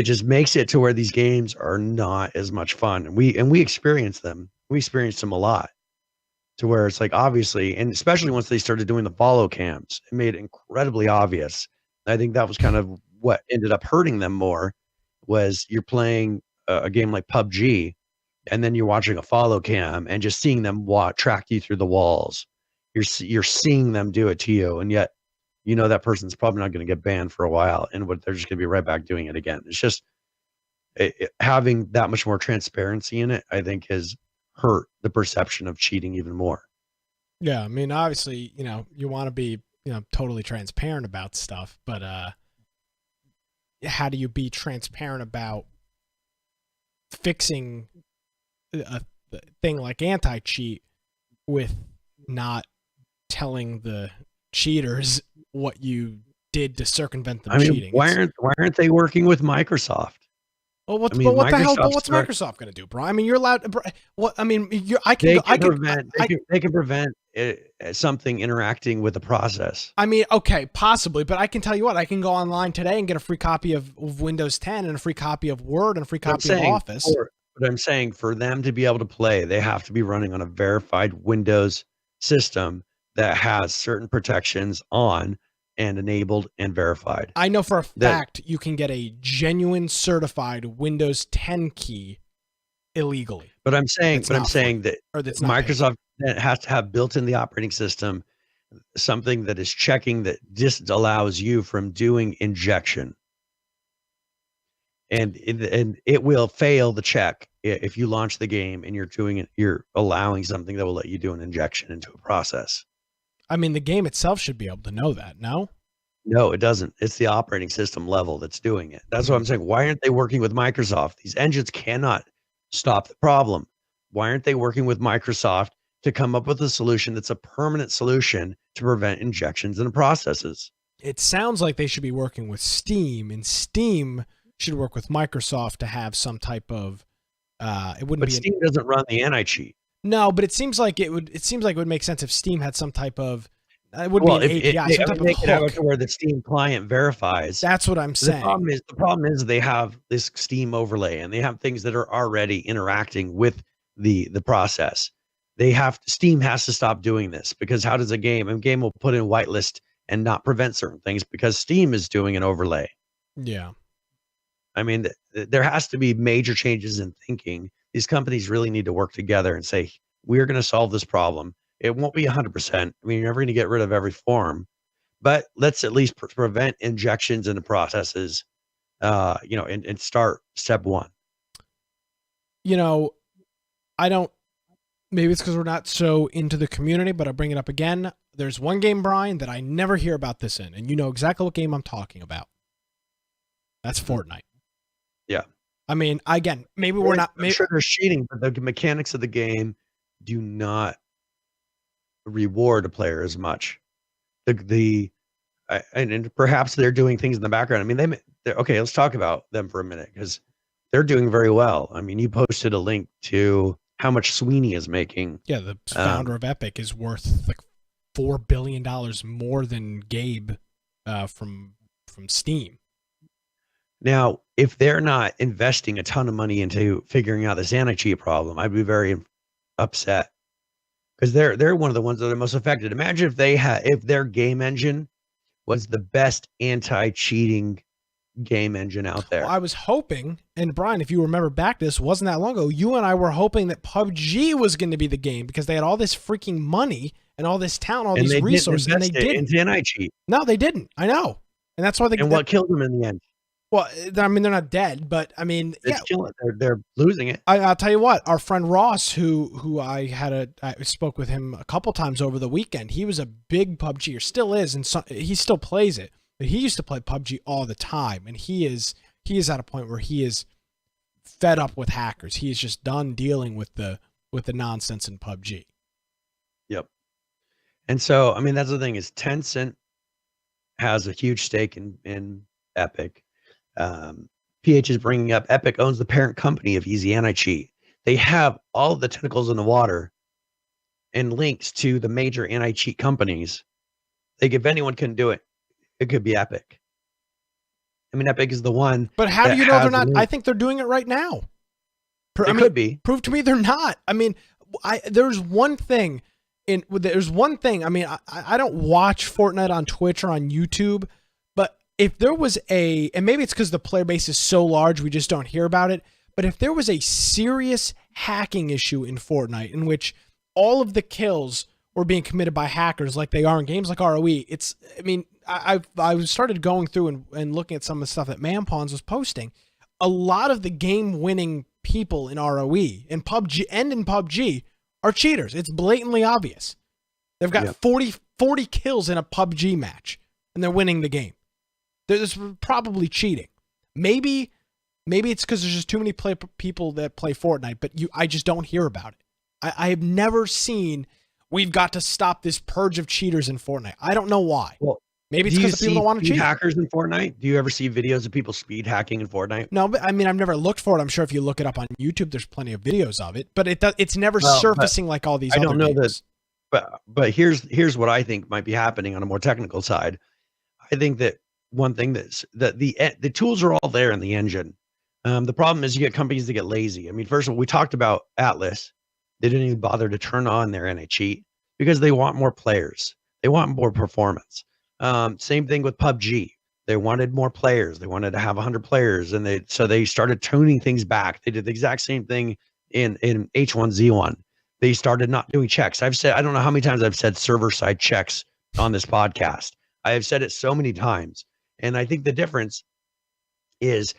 just makes it to where these games are not as much fun. And we experience them. We experienced them a lot, to where it's like, obviously, and especially once they started doing the follow cams, it made it incredibly obvious. I think that was kind of what ended up hurting them more, was you're playing a game like PUBG, and then you're watching a follow cam and just seeing them track you through the walls. You're seeing them do it to you, and yet that person's probably not going to get banned for a while, and they're just going to be right back doing it again. It's just having that much more transparency in it, I think, has hurt the perception of cheating even more. Yeah, I mean, obviously, you want to be totally transparent about stuff, but how do you be transparent about fixing a thing like anti-cheat with not telling the cheaters what you did to circumvent them cheating? Why aren't they working with Microsoft? Well, what the hell? But what's Microsoft going to do, Brian? I mean, you're allowed. They can prevent something interacting with the process. I mean, okay, possibly, but I can tell you what. I can go online today and get a free copy of Windows 10 and a free copy of Word and a free copy of Office. But I'm saying for them to be able to play, they have to be running on a verified Windows system that has certain protections on and enabled and verified. I know for a fact you can get a genuine certified Windows 10 key illegally. But I'm saying that that's not Microsoft has to have built in the operating system something that is checking that just allows you from doing injection. And it will fail the check if you launch the game and you're allowing something that will let you do an injection into a process. I mean, the game itself should be able to know that, no? No, it doesn't. It's the operating system level that's doing it. That's what I'm saying. Why aren't they working with Microsoft? These engines cannot stop the problem. Why aren't they working with Microsoft to come up with a solution that's a permanent solution to prevent injections in processes? It sounds like they should be working with Steam, and Steam should work with Microsoft to have some type of Steam doesn't run the anti-cheat. No, but it seems like it would make sense if Steam had some type of it would be an API, some type of hook. It to where the Steam client verifies. That's what I'm saying. The problem is they have this Steam overlay and they have things that are already interacting with the process. Steam has to stop doing this, because how does a game will put in whitelist and not prevent certain things because Steam is doing an overlay. Yeah. I mean, there has to be major changes in thinking. These companies really need to work together and say, we're going to solve this problem. It won't be 100%. I mean, you're never going to get rid of every form, but let's at least prevent injections into processes, and start step one. Maybe it's because we're not so into the community, but I'll bring it up again. There's one game, Brian, that I never hear about this in, and you know exactly what game I'm talking about. That's Fortnite. Yeah. I mean, again, maybe we're not. I'm sure there's cheating, but the mechanics of the game do not reward a player as much. And perhaps they're doing things in the background. I mean, okay. Let's talk about them for a minute, because they're doing very well. I mean, you posted a link to how much Sweeney is making. Yeah, the founder of Epic is worth like $4 billion more than Gabe from Steam. Now, if they're not investing a ton of money into figuring out this anti-cheat problem, I'd be very upset, because they're one of the ones that are most affected. Imagine if their game engine was the best anti-cheating game engine out there. Well, I was hoping, and Brian, if you remember back, this wasn't that long ago, you and I were hoping that PUBG was going to be the game, because they had all this freaking money and all this talent, all these resources, and they didn't. Into anti-cheat. No, they didn't. I know, and that's why they. And what killed them in the end? Well, I mean, they're not dead, but I mean, it's killing. They're losing it. I'll tell you what, our friend Ross, who I spoke with him a couple times over the weekend. He was a big PUBG, or still is, and he still plays it. But he used to play PUBG all the time, and he is at a point where he is fed up with hackers. He is just done dealing with the nonsense in PUBG. Yep. And so, I mean, that's the thing, is Tencent has a huge stake in Epic. PH is bringing up Epic owns the parent company of Easy Anti-Cheat. They have all of the tentacles in the water and links to the major anti-cheat companies. Like, if anyone can do it, it could be Epic. I mean, Epic is the one. But how do you know they're not? I think they're doing it right now. Could be. Prove to me they're not. I mean, there's one thing. I mean, I don't watch Fortnite on Twitch or on YouTube, but if there was and maybe it's because the player base is so large, we just don't hear about it. But if there was a serious hacking issue in Fortnite in which all of the kills were being committed by hackers like they are in games like ROE, I started going through and looking at some of the stuff that ManPawns was posting. A lot of the game-winning people in ROE and PUBG and in PUBG are cheaters. It's blatantly obvious. They've got 40 kills in a PUBG match, and they're winning the game. There's probably cheating. Maybe it's because there's just too many people that play Fortnite, but I just don't hear about it. I have never seen, we've got to stop this purge of cheaters in Fortnite. I don't know why. Well, maybe it's because the people don't want to cheat. Hackers in Fortnite? Do you ever see videos of people speed hacking in Fortnite? No, but I mean, I've never looked for it. I'm sure if you look it up on YouTube, there's plenty of videos of it. But it's never surfacing like all these. I don't know games. But here's what I think might be happening on a more technical side. I think that one thing that the tools are all there in the engine. The problem is you get companies that get lazy. I mean, first of all, we talked about Atlas. They didn't even bother to turn on their anti-cheat. because they want more players. They want more performance. Same thing with PUBG. They wanted more players. They wanted to have 100 players, and they started tuning things back. They did the exact same thing in H1Z1. They started not doing checks. I don't know how many times I've said server side checks on this podcast. I have said it so many times. And I think the difference is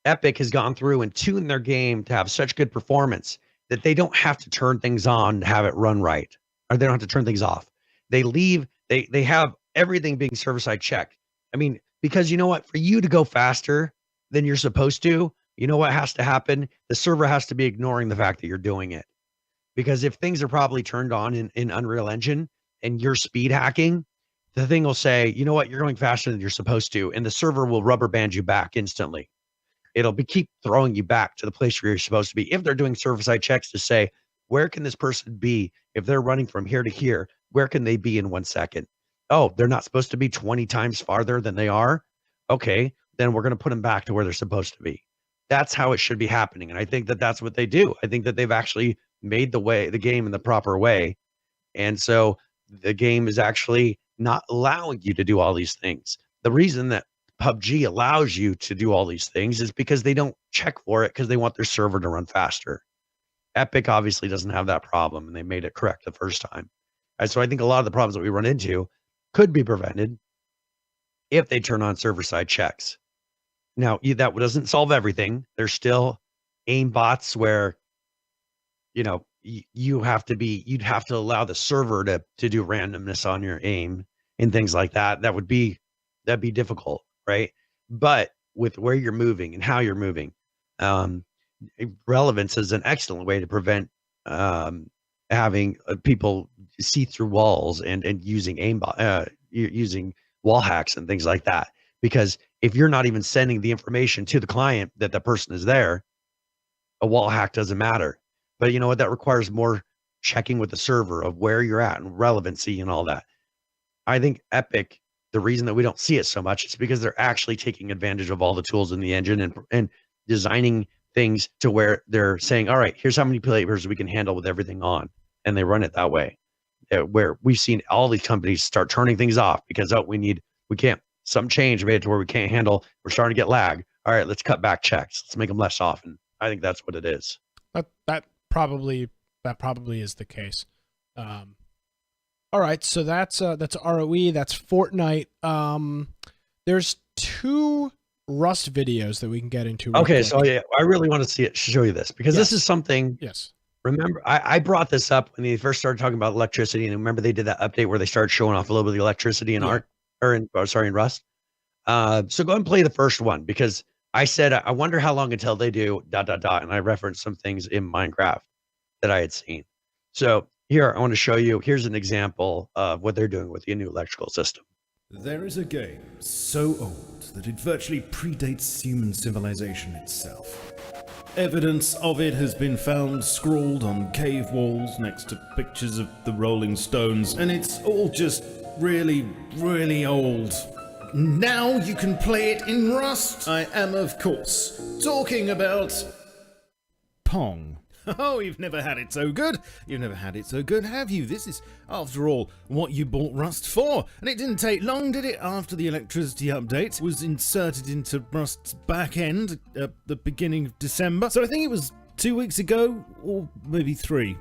Epic has gone through and tuned their game to have such good performance that they don't have to turn things on to have it run right, or they don't have to turn things off. They have everything being server side checked. I mean, because you know what, for you to go faster than you're supposed to, you know what has to happen? The server has to be ignoring the fact that you're doing it. Because if things are probably turned on in Unreal Engine and you're speed hacking, the thing will say, you know what, you're going faster than you're supposed to, and the server will rubber band you back instantly. It'll keep throwing you back to the place where you're supposed to be. If they're doing server-side checks to say, where can this person be? If they're running from here to here, where can they be in 1 second? Oh, they're not supposed to be 20 times farther than they are? Okay, then we're going to put them back to where they're supposed to be. That's how it should be happening. And I think that that's what they do. I think that they've actually made the game in the proper way. And so the game is actually not allowing you to do all these things. The reason that PUBG allows you to do all these things is because they don't check for it because they want their server to run faster. Epic obviously doesn't have that problem, and they made it correct the first time. And so I think a lot of the problems that we run into could be prevented if they turn on server-side checks. Now, that doesn't solve everything. There's still aim bots where, you'd have to allow the server to do randomness on your aim and things like that. That'd be difficult, right? But with where you're moving and how you're moving, relevance is an excellent way to prevent having people see through walls and using using wall hacks and things like that. Because if you're not even sending the information to the client that the person is there, a wall hack doesn't matter. But you know what? That requires more checking with the server of where you're at and relevancy and all that. I think Epic, the reason that we don't see it so much is because they're actually taking advantage of all the tools in the engine and designing things to where they're saying, all right, here's how many players we can handle with everything on. And they run it that way. Where we've seen all these companies start turning things off because, some change made it to where we can't handle, we're starting to get lag. All right, let's cut back checks. Let's make them less often. I think that's what it is. That probably is the case. All right, so that's ROE, that's Fortnite. There's 2 Rust videos that we can get into. Okay, so yeah, I really want to show you this because this is something. Yes. Remember, I brought this up when they first started talking about electricity, and remember they did that update where they started showing off a little bit of the electricity in in Rust. So go and play the first one because I said I wonder how long until they do ... and I referenced some things in Minecraft that I had seen. So here I want to show you. Here's an example of what they're doing with the new electrical system. There is a game so old that it virtually predates human civilization itself. Evidence of it has been found scrawled on cave walls next to pictures of the Rolling Stones, and it's all just really, really old. Now you can play it in Rust. I am, of course, talking about Pong. Oh, you've never had it so good. You've never had it so good, have you? This is, after all, what you bought Rust for. And it didn't take long, did it, after the electricity update was inserted into Rust's back end at the beginning of December. So I think it was 2 weeks ago, or maybe 3.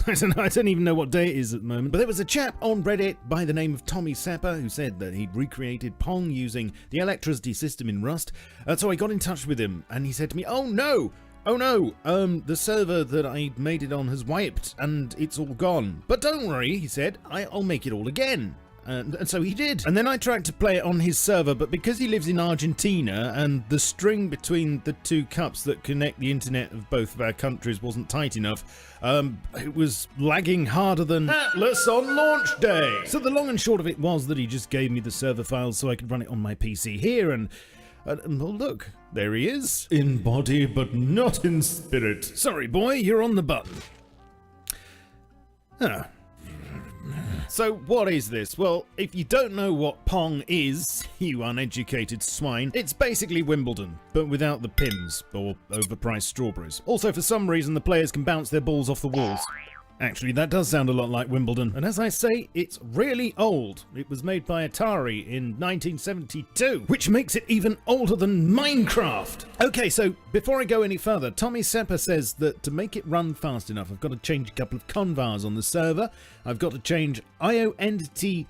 I don't even know what day it is at the moment. But there was a chap on Reddit by the name of Tommy Sepper who said that he'd recreated Pong using the electricity system in Rust. So I got in touch with him, and he said to me, oh no, the server that I made it on has wiped and it's all gone. But don't worry, he said, I'll make it all again. And so he did. And then I tried to play it on his server, but because he lives in Argentina and the string between the 2 cups that connect the internet of both of our countries wasn't tight enough, it was lagging harder than Atlas on launch day. So the long and short of it was that he just gave me the server files so I could run it on my PC here, and well, look, there he is. In body, but not in spirit. Sorry, boy, you're on the button. Huh. So what is this? Well, if you don't know what Pong is, you uneducated swine, it's basically Wimbledon, but without the pins, or overpriced strawberries. Also, for some reason, the players can bounce their balls off the walls. Actually, that does sound a lot like Wimbledon. And as I say, it's really old. It was made by Atari in 1972, which makes it even older than Minecraft. Okay, so before I go any further, Tommy Sepper says that to make it run fast enough, I've got to change a couple of convars on the server. I've got to change IO entity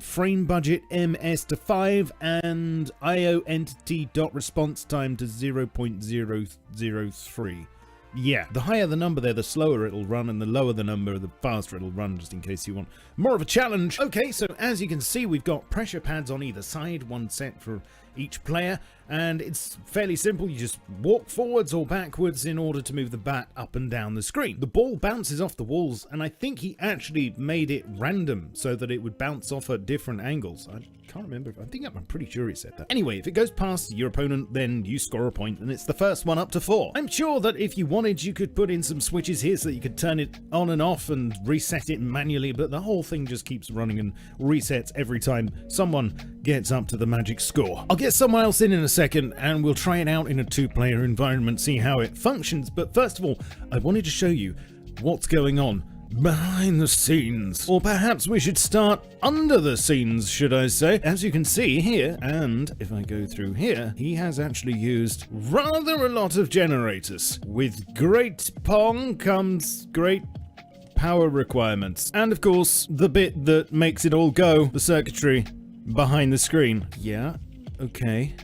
frame budget ms to 5 and IO entity response time to 0.003. Yeah, the higher the number there, the slower it'll run, and the lower the number, the faster it'll run, just in case you want more of a challenge. Okay, so as you can see, we've got pressure pads on either side, one set for each player, and it's fairly simple. You just walk forwards or backwards in order to move the bat up and down the screen. The ball bounces off the walls, and I think he actually made it random so that it would bounce off at different angles. I can't remember. I'm pretty sure he said that. Anyway, if it goes past your opponent, then you score a point, and it's the first one up to 4. I'm sure that if you wanted, you could put in some switches here so that you could turn it on and off and reset it manually, but the whole thing just keeps running and resets every time someone gets up to the magic score. I'll get someone else in a second, and we'll try it out in a 2-player environment, see how it functions. But first of all, I wanted to show you what's going on behind the scenes. Or perhaps we should start under the scenes, should I say. As you can see here, and if I go through here, he has actually used rather a lot of generators. With great Pong comes great power requirements. And of course, the bit that makes it all go, the circuitry behind the screen. Yeah, okay.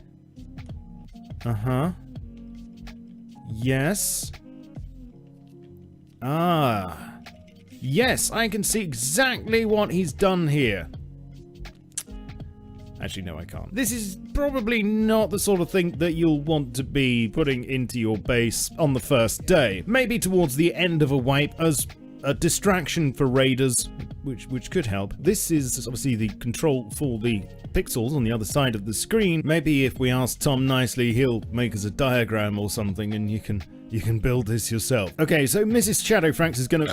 Yes. Yes, I can see exactly what he's done here. Actually, no, I can't. This is probably not the sort of thing that you'll want to be putting into your base on the first day. Maybe towards the end of a wipe as a distraction for raiders, which could help. This is obviously the control for the pixels on the other side of the screen. Maybe if we ask Tom nicely, he'll make us a diagram or something, and you can build this yourself. Okay, so Mrs. Shadowfranks is gonna...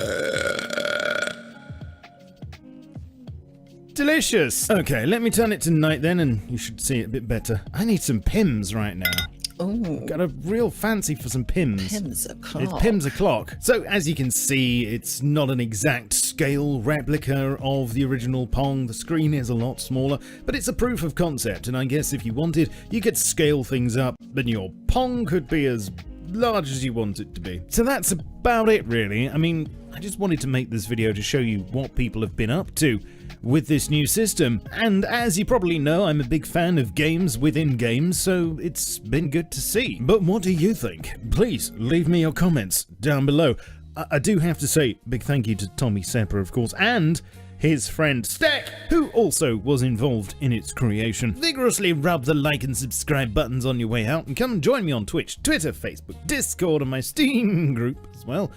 Delicious! Okay, let me turn it to night then, and you should see it a bit better. I need some Pims right now. Oh, Got a real fancy for some Pims. Pims o'clock. It's Pims o'clock. So as you can see, it's not an exact scale replica of the original Pong. The screen is a lot smaller, but it's a proof of concept, and I guess if you wanted, you could scale things up, then your Pong could be as large as you want it to be. So that's about it, really. I mean, I just wanted to make this video to show you what people have been up to with this new system. And as you probably know, I'm a big fan of games within games, so it's been good to see. But what do you think? Please leave me your comments down below. I do have to say big thank you to Tommy Sepper, of course, and his friend Stack, who also was involved in its creation. Vigorously rub the like and subscribe buttons on your way out, and come and join me on Twitch, Twitter, Facebook, Discord, and my Steam group as well.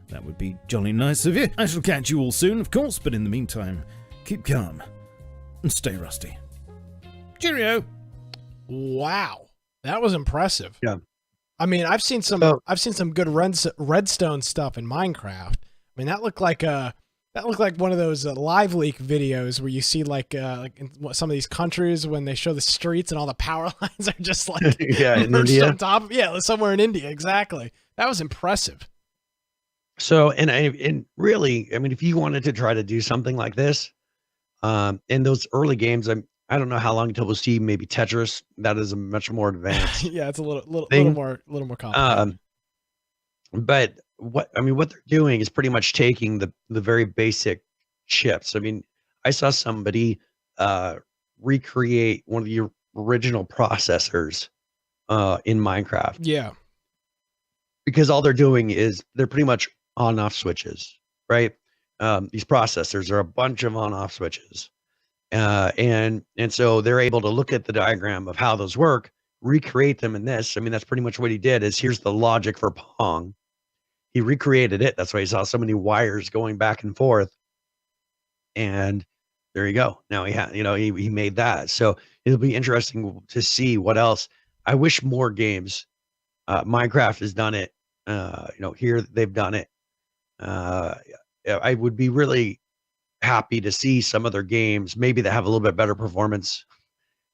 That would be jolly nice of you. I shall catch you all soon, of course, but in the meantime, keep calm and stay rusty. Cheerio! Wow, that was impressive. Yeah. I mean, I've seen some good redstone stuff in Minecraft. I mean, that looked like one of those live leak videos where you see like in some of these countries when they show the streets and all the power lines are just like yeah, in India. on top of, yeah, somewhere in India. Exactly. That was impressive. So, and really, I mean, if you wanted to try to do something like this, in those early games, I don't know how long until we'll see maybe Tetris. That is a much more advanced. Yeah, it's a little more complicated. But what they're doing is pretty much taking the very basic chips. I mean, I saw somebody recreate one of the original processors in Minecraft. Yeah, because all they're doing is they're pretty much on-off switches, right? These processors are a bunch of on-off switches. And so they're able to look at the diagram of how those work, recreate them in this. I mean, that's pretty much what he did. Is here's the logic for Pong. He recreated it. That's why you saw so many wires going back and forth. And there you go. Now he made that. So it'll be interesting to see what else. I wish more games. Minecraft has done it. Here they've done it. I would be really happy to see some other games, maybe that have a little bit better performance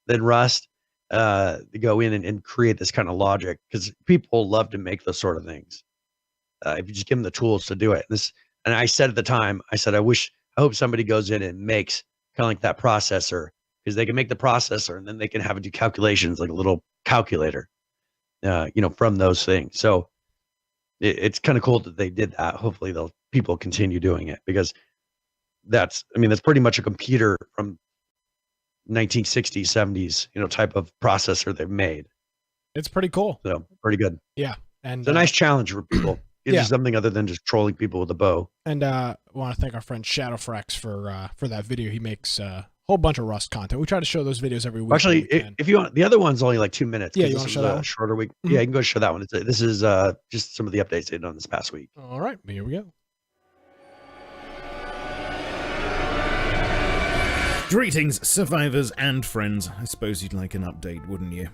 than Rust, to go in and create this kind of logic, because people love to make those sort of things. If you just give them the tools to do it. And I said at the time, I said, I hope somebody goes in and makes kind of like that processor, because they can make the processor and then they can have it do calculations like a little calculator, from those things. So it's kind of cool that they did that. Hopefully people continue doing it, because that's pretty much a computer from 1960s, 70s, type of processor they've made. It's pretty cool. So pretty good. Yeah. And it's a nice challenge for people. Gives you something other than just trolling people with a bow. And I want to thank our friend Shadowfrax for that video. He makes a whole bunch of Rust content. We try to show those videos every week. Actually, if you want, the other one's only like 2 minutes. Yeah, you want to show that one? Shorter week. Mm-hmm. Yeah, you can go show that one. This is just some of the updates they've done this past week. All right, here we go. Greetings, survivors and friends. I suppose you'd like an update, wouldn't you?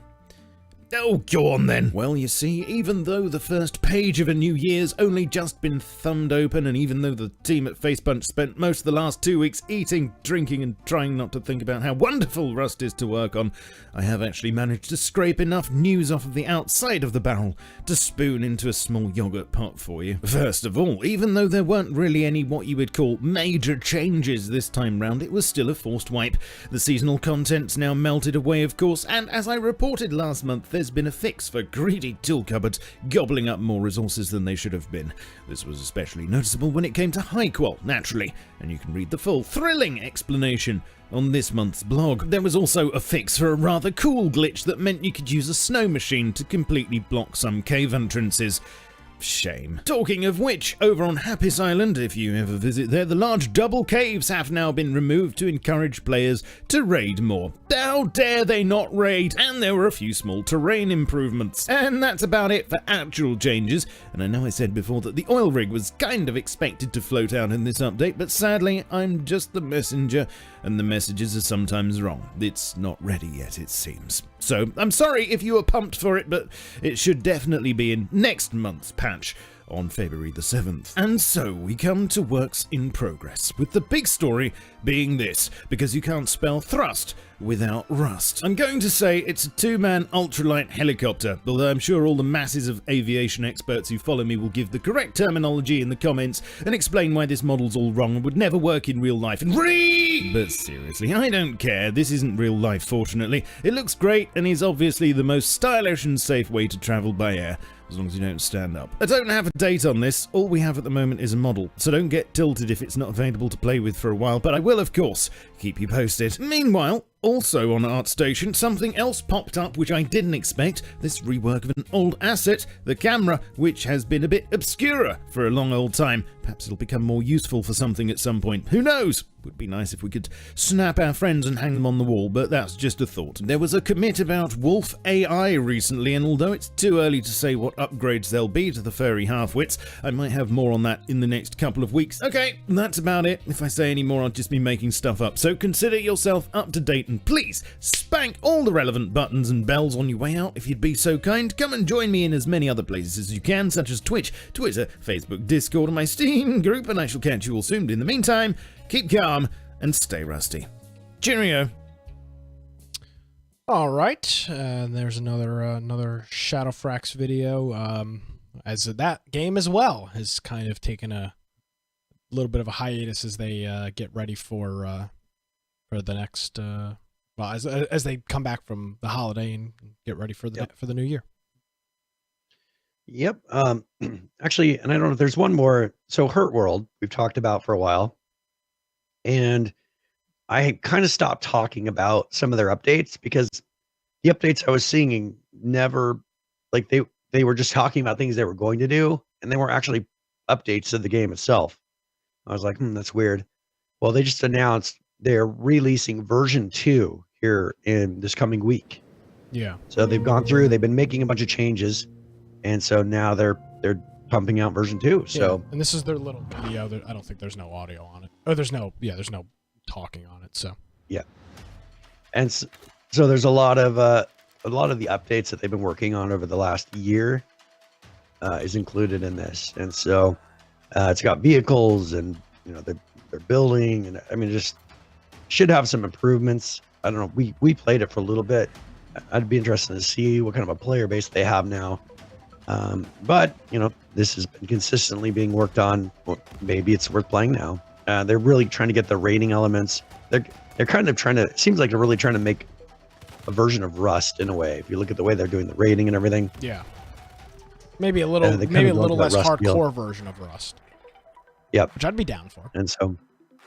Oh, go on then. Well, you see, even though the first page of a new year's only just been thumbed open, and even though the team at Facepunch spent most of the last 2 weeks eating, drinking, and trying not to think about how wonderful Rust is to work on, I have actually managed to scrape enough news off of the outside of the barrel to spoon into a small yogurt pot for you. First of all, even though there weren't really any what you would call major changes this time round, it was still a forced wipe. The seasonal content's now melted away, of course, and as I reported last month, there's been a fix for greedy tool cupboards gobbling up more resources than they should have been. This was especially noticeable when it came to High-Qual, naturally, and you can read the full, thrilling explanation on this month's blog. There was also a fix for a rather cool glitch that meant you could use a snow machine to completely block some cave entrances. Shame. Talking of which, over on Happy's Island, if you ever visit there, the large double caves have now been removed to encourage players to raid more. How dare they not raid? And there were a few small terrain improvements. And that's about it for actual changes. And I know I said before that the oil rig was kind of expected to float out in this update, but sadly, I'm just the messenger, and the messages are sometimes wrong. It's not ready yet, it seems. So, I'm sorry if you were pumped for it, but it should definitely be in next month's patch on February the 7th. And so we come to works in progress, with the big story being this, because you can't spell thrust without rust. I'm going to say it's a two-man ultralight helicopter, although I'm sure all the masses of aviation experts who follow me will give the correct terminology in the comments and explain why this model's all wrong and would never work in real life. But seriously, I don't care. This isn't real life, fortunately. It looks great and is obviously the most stylish and safe way to travel by air, as long as you don't stand up. I don't have a date on this. All we have at the moment is a model, so don't get tilted if it's not available to play with for a while, but I will, of course, keep you posted. Meanwhile, also on ArtStation, something else popped up which I didn't expect, this rework of an old asset, the camera, which has been a bit obscura for a long old time. Perhaps it'll become more useful for something at some point. Who knows? Would be nice if we could snap our friends and hang them on the wall, but that's just a thought. There was a commit about Wolf AI recently, and although it's too early to say what upgrades there'll be to the furry half-wits, I might have more on that in the next couple of weeks. Okay, that's about it. If I say any more, I'll just be making stuff up. So consider yourself up to date, and please spank all the relevant buttons and bells on your way out if you'd be so kind. Come and join me in as many other places as you can, such as Twitch, Twitter, Facebook, Discord, and my Steam group, and I shall catch you all soon. But in the meantime, keep calm and stay rusty. Cheerio. All right, there's another Shadowfrax video. As that game as well has kind of taken a little bit of a hiatus as they get ready for the next as they come back from the holiday and get ready for the new year. Yep. Actually, and I don't know if there's one more. So Hurtworld, we've talked about for a while. And I kind of stopped talking about some of their updates because the updates I was seeing never, like they were just talking about things they were going to do, and they weren't actually updates to the game itself. I was like, that's weird. Well, they just announced they're releasing version 2 here in this coming week. Yeah. So they've gone through, they've been making a bunch of changes, and so now they're pumping out version 2. So and this is their little video. I don't think there's no audio on it. Oh, there's no talking on it. So yeah, and so there's a lot of the updates that they've been working on over the last year is included in this, and so it's got vehicles, and they're building, and I mean just should have some improvements. I don't know. We played it for a little bit. I'd be interested to see what kind of a player base they have now. But this has been consistently being worked on. Well, maybe it's worth playing now. They're really trying to get the rating elements. They're kind of trying to. It seems like they're really trying to make a version of Rust in a way. If you look at the way they're doing the rating and everything. Yeah. Maybe a little less hardcore version of Rust. Yep. Which I'd be down for. And so,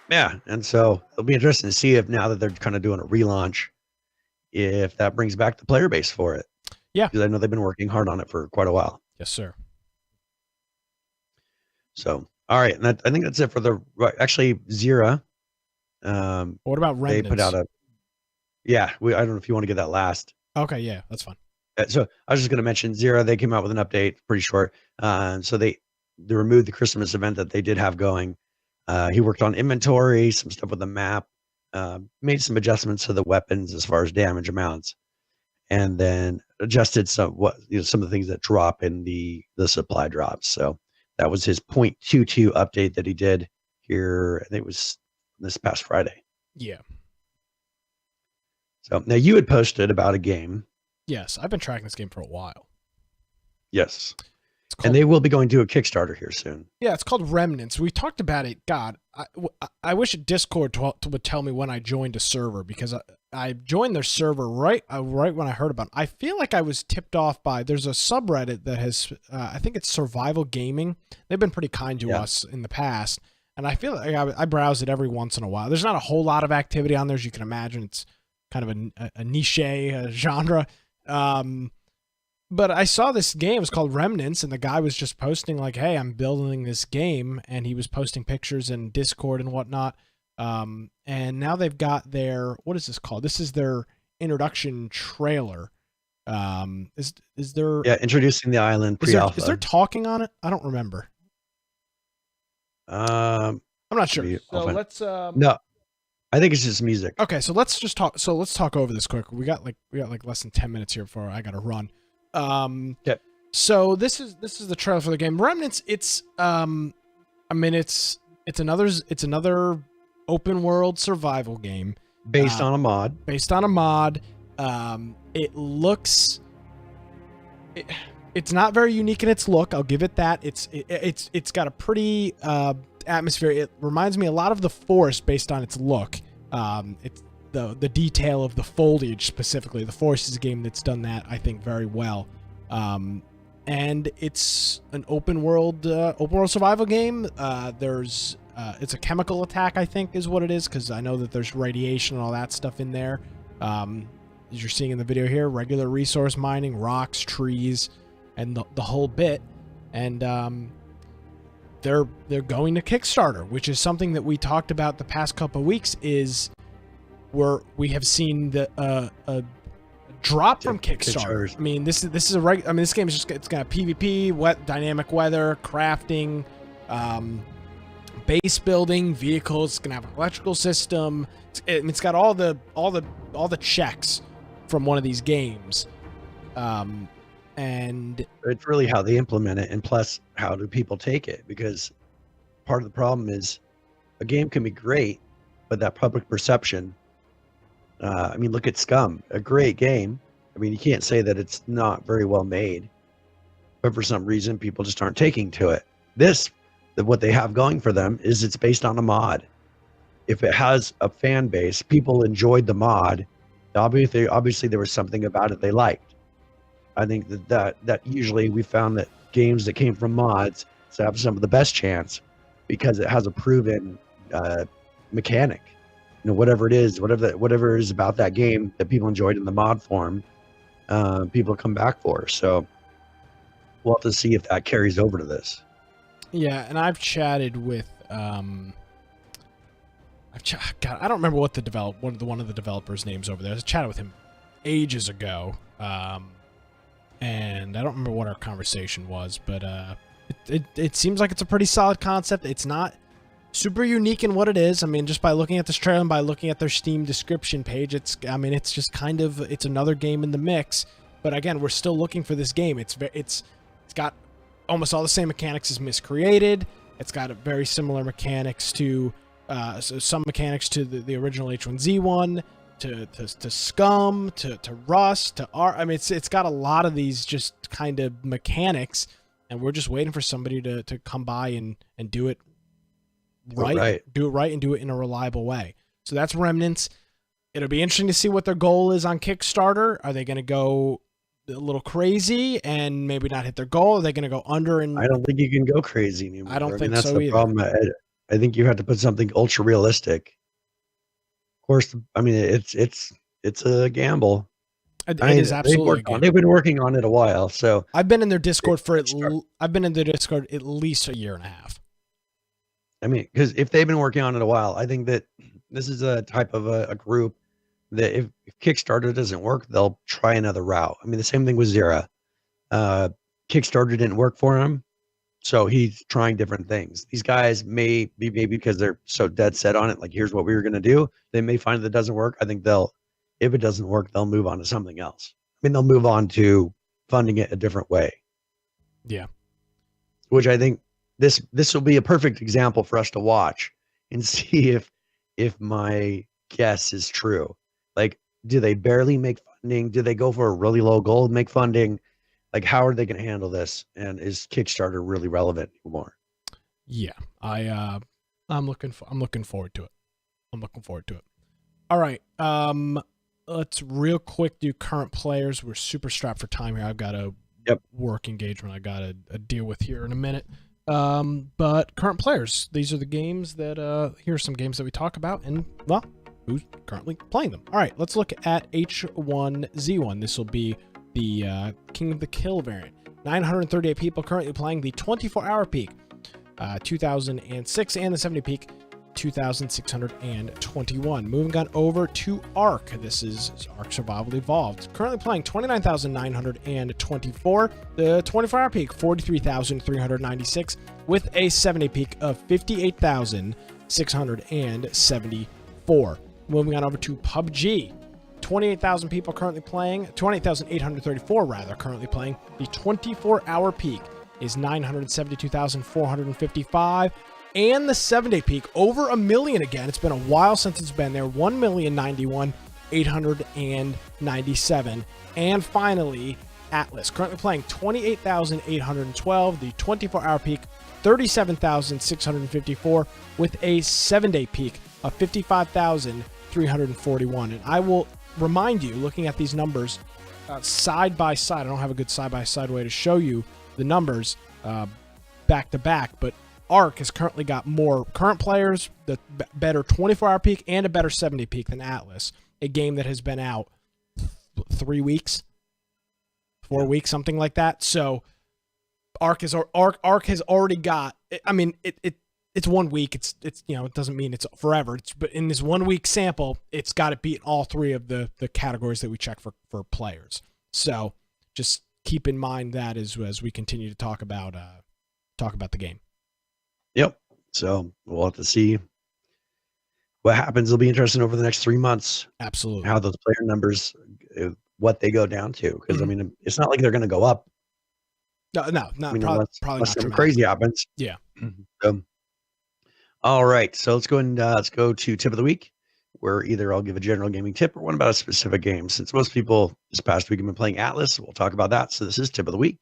it'll be interesting to see if now that they're kind of doing a relaunch, if that brings back the player base for it. Yeah. Because I know they've been working hard on it for quite a while. Yes, sir. So, all right. And I think that's it for actually, Zira. What about Remnants? They put out I don't know if you want to get that last. Okay, yeah, that's fine. So I was just going to mention Zira. They came out with an update, pretty short. So they removed the Christmas event that they did have going. He worked on inventory, some stuff with the map, made some adjustments to the weapons as far as damage amounts, and then adjusted some of the things that drop in the supply drops. So that was his 0.22 update that he did here. I think it was this past Friday. Yeah. So now you had posted about a game. Yes, I've been tracking this game for a while. Yes. And they will be going to a Kickstarter here soon. Yeah, it's called Remnants. We talked about it. God, I wish Discord would tell me when I joined a server, because I joined their server right when I heard about it. I feel like I was tipped off by, there's a subreddit that has, I think it's Survival Gaming. They've been pretty kind to us in the past. And I feel like I browse it every once in a while. There's not a whole lot of activity on there, as you can imagine. It's kind of a niche genre. But I saw this game. It was called Remnants, and the guy was just posting like, hey, I'm building this game, and he was posting pictures in Discord and whatnot. And now they've got their, what is this called? This is their introduction trailer. Is there... Yeah, introducing the island pre-alpha. Is there talking on it? I don't remember. I'm not sure. So let's... No, I think it's just music. Okay, so let's just talk. So let's talk over this quick. We got like less than 10 minutes here before I got to run. Yep. So this is the trailer for the game Remnants. It's it's another open world survival game based on a mod. It looks. It's not very unique in its look. I'll give it that. It's got a pretty atmosphere. It reminds me a lot of The Forest based on its look. It's the detail of the foliage specifically. The Forest is a game that's done that, I think, very well. And it's an open world survival game. It's a chemical attack, I think, is what it is, because I know that there's radiation and all that stuff in there. As you're seeing in the video here, regular resource mining, rocks, trees, and the whole bit. And they're going to Kickstarter, which is something that we talked about the past couple of weeks. Is where we have seen a drop from Kickstarter. I mean, this game is just, it's got PvP, dynamic weather, crafting, base building, vehicles. It's gonna have an electrical system. It's got all the checks from one of these games. And it's really how they implement it, and plus how do people take it, because part of the problem is a game can be great, but that public perception. I mean, look at Scum, a great game. I mean, you can't say that it's not very well made, but for some reason people just aren't taking to it. What they have going for them is it's based on a mod. If it has a fan base, people enjoyed the mod. Obviously there was something about it they liked. I think that usually we found that games that came from mods have some of the best chance, because it has a proven mechanic. Whatever it is, whatever is about that game that people enjoyed in the mod form, people come back for. So we'll have to see if that carries over to this. Yeah, and I've chatted with God, I don't remember what one of the developers' names over there. I chatted with him ages ago, and I don't remember what our conversation was, but it seems like it's a pretty solid concept. It's not super unique in what it is. I mean, just by looking at this trailer and by looking at their Steam description page, it's just kind of, it's another game in the mix. But again, we're still looking for this game. It's got almost all the same mechanics as Miscreated. It's got a very similar mechanics to some mechanics to the original H1Z1. to Scum to Rust to Art. I mean, it's got a lot of these just kind of mechanics, and we're just waiting for somebody to come by and do it right, do it right, and do it in a reliable way. So that's Remnants. It'll be interesting to see what their goal is on Kickstarter. Are they going to go a little crazy and maybe not hit their goal? Are they going to go under? And I don't think you can go crazy anymore. I don't think that's so the either. problem. I think you have to put something ultra realistic. Of course, I mean it's a gamble. It is absolutely a gamble. They've been working on it a while. So I've been in their Discord at least a year and a half. I mean, because if they've been working on it a while, I think that this is a type of a group that if Kickstarter doesn't work, they'll try another route. I mean, the same thing with Zera. Kickstarter didn't work for him, so he's trying different things. These guys may be maybe because they're so dead set on it, like here's what we were going to do. They may find that it doesn't work. I think if it doesn't work, they'll move on to something else. I mean, they'll move on to funding it a different way. Yeah. Which I think this will be a perfect example for us to watch and see if my guess is true. Like, do they barely make funding? Do they go for a really low goal and make funding? Like, how are they going to handle this? And is Kickstarter really relevant anymore? Yeah, I'm looking forward to it. I'm looking forward to it. All right, let's real quick do current players. We're super strapped for time here. I've got a work engagement I got to deal with here in a minute. But current players, these are the games that here are some games that we talk about, and well, who's currently playing them. All right, let's look at H1Z1. This will be the King of the Kill variant. 938 people currently playing the 24-hour peak, 2006, and the 70 peak, 2,621. Moving on over to Ark. This is Ark Survival Evolved. Currently playing 29,924. The 24-hour peak, 43,396, with a 70 peak of 58,674. Moving on over to PUBG. 28,000 people currently playing, 28,834 rather currently playing. The 24-hour peak is 972,455. And the 7-day peak, over 1 million again. It's been a while since it's been there. 1,091,897. And finally, Atlas. Currently playing 28,812. The 24-hour peak, 37,654. With a 7-day peak of 55,341. And I will remind you, looking at these numbers side by side, I don't have a good side-by-side way to show you the numbers back to back, but Ark has currently got more current players, the better 24-hour peak, and a better 70 peak than Atlas, a game that has been out 3 weeks, 4 weeks, something like that. So Ark has already got. I mean, it's 1 week. It's it doesn't mean it's forever. But in this 1 week sample, it's got to beat all three of the categories that we check for players. So just keep in mind that as we continue to talk about the game. Yep. So we'll have to see what happens. It'll be interesting over the next 3 months. Absolutely. How those player numbers, what they go down to. Because, I mean, it's not like they're going to go up. No, I mean, probably unless not something crazy happens. Yeah. All right. So let's go to tip of the week, where either I'll give a general gaming tip or one about a specific game. Since most people this past week have been playing Atlas, we'll talk about that. So this is tip of the week.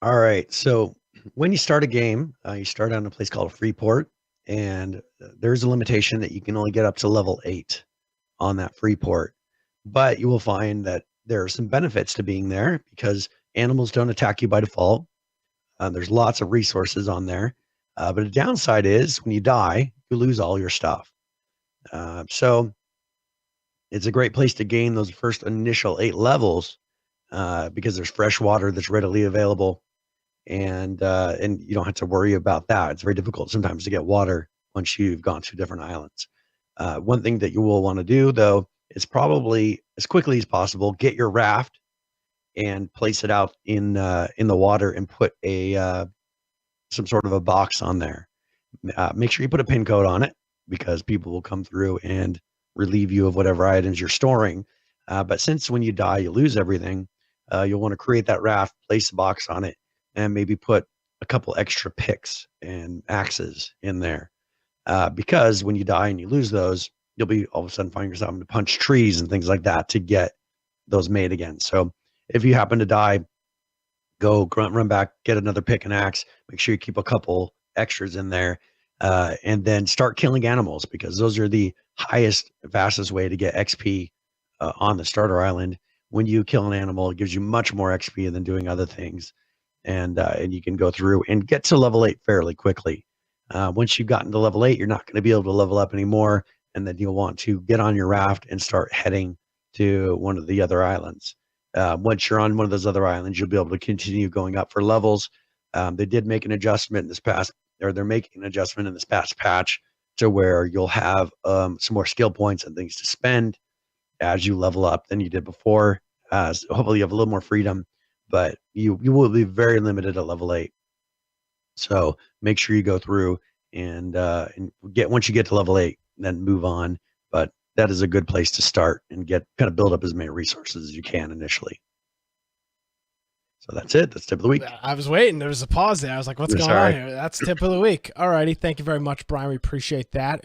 All right. So when you start a game, you start on a place called a free port, and there's a limitation that you can only get up to level 8 on that free port. But you will find that there are some benefits to being there because animals don't attack you by default. There's lots of resources on there. But the downside is when you die, you lose all your stuff. So it's a great place to gain those first initial 8 levels because there's fresh water that's readily available. And you don't have to worry about that. It's very difficult sometimes to get water once you've gone to different islands. One thing that you will want to do, though, is probably as quickly as possible get your raft and place it out in the water and put some sort of a box on there. Make sure you put a pin code on it because people will come through and relieve you of whatever items you're storing. But since when you die, you lose everything, you'll want to create that raft, place a box on it, and maybe put a couple extra picks and axes in there. Because when you die and you lose those, you'll be all of a sudden finding yourself having to punch trees and things like that to get those made again. So if you happen to die, go run back, get another pick and axe. Make sure you keep a couple extras in there, and then start killing animals because those are the highest, fastest way to get XP on the starter island. When you kill an animal, it gives you much more XP than doing other things, and you can go through and get to level 8 fairly quickly. Once you've gotten to level 8, you're not going to be able to level up anymore, and then you'll want to get on your raft and start heading to one of the other islands. Once you're on one of those other islands, you'll be able to continue going up for levels. They did make an adjustment in this past, or they're making an adjustment in this past patch to where you'll have some more skill points and things to spend as you level up than you did before. So hopefully you have a little more freedom, but you will be very limited at level 8. So make sure you go through and once you get to level 8, then move on. But that is a good place to start and kind of build up as many resources as you can initially. So that's it. That's tip of the week. I was waiting. There was a pause there. I was like, what's going on here? That's tip of the week. All righty. Thank you very much, Brian. We appreciate that.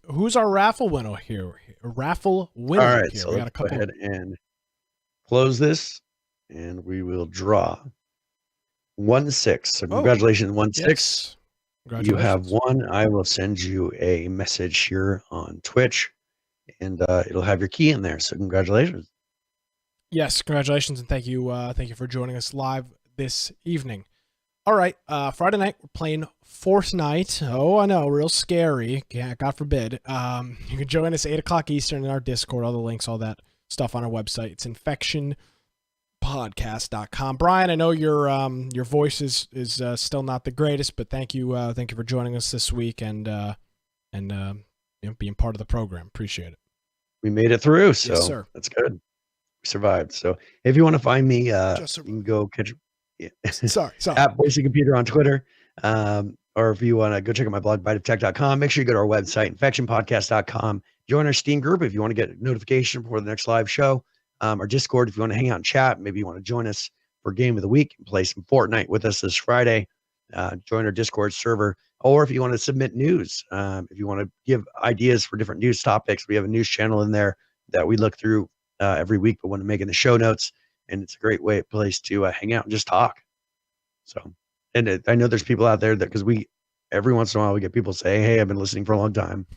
Who's our raffle winner here? All right. Here. So let's go ahead and close this and we will draw 1-6. So congratulations, 1-6. Yes. Congratulations. You have won. I will send you a message here on Twitch and it'll have your key in there. So congratulations. Yes, congratulations, and thank you for joining us live this evening. All right, Friday night we're playing Fortnite. Oh, I know, real scary. Yeah, God forbid. You can join us 8 o'clock Eastern in our Discord. All the links, all that stuff on our website. It's infectionpodcast.com. Brian, I know your voice is still not the greatest, but thank you for joining us this week and being part of the program. Appreciate it. We made it through, so yes, sir. That's good. Survived. So if you want to find me, you can go catch sorry. at Voice Computer on Twitter. Or if you want to go check out my blog, biteoftech.com, make sure you go to our website, infectionpodcast.com. Join our Steam group if you want to get a notification before the next live show. Our Discord if you want to hang out and chat. Maybe you want to join us for Game of the Week and play some Fortnite with us this Friday. Join our Discord server. Or if you want to submit news, if you want to give ideas for different news topics, we have a news channel in there that we look through every week, but want to make in the show notes, and it's a great place to hang out and just talk. So, and I know there's people out there that because every once in a while we get people say, "Hey, I've been listening for a long time,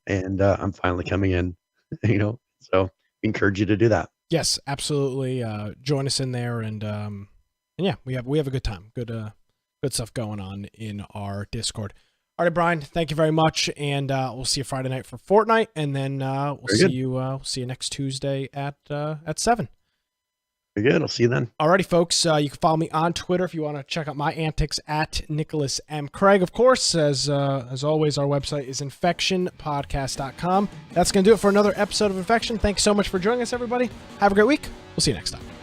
and I'm finally coming in," So we encourage you to do that. Yes, absolutely. Join us in there, and yeah, we have a good time. Good stuff going on in our Discord. All right, Brian, thank you very much, and we'll see you Friday night for Fortnite, and then we'll see you next Tuesday at 7. Very good. I'll see you then. Alrighty, folks. You can follow me on Twitter if you want to check out my antics at Nicholas M. Craig. Of course, as always, our website is infectionpodcast.com. That's going to do it for another episode of Infection. Thanks so much for joining us, everybody. Have a great week. We'll see you next time.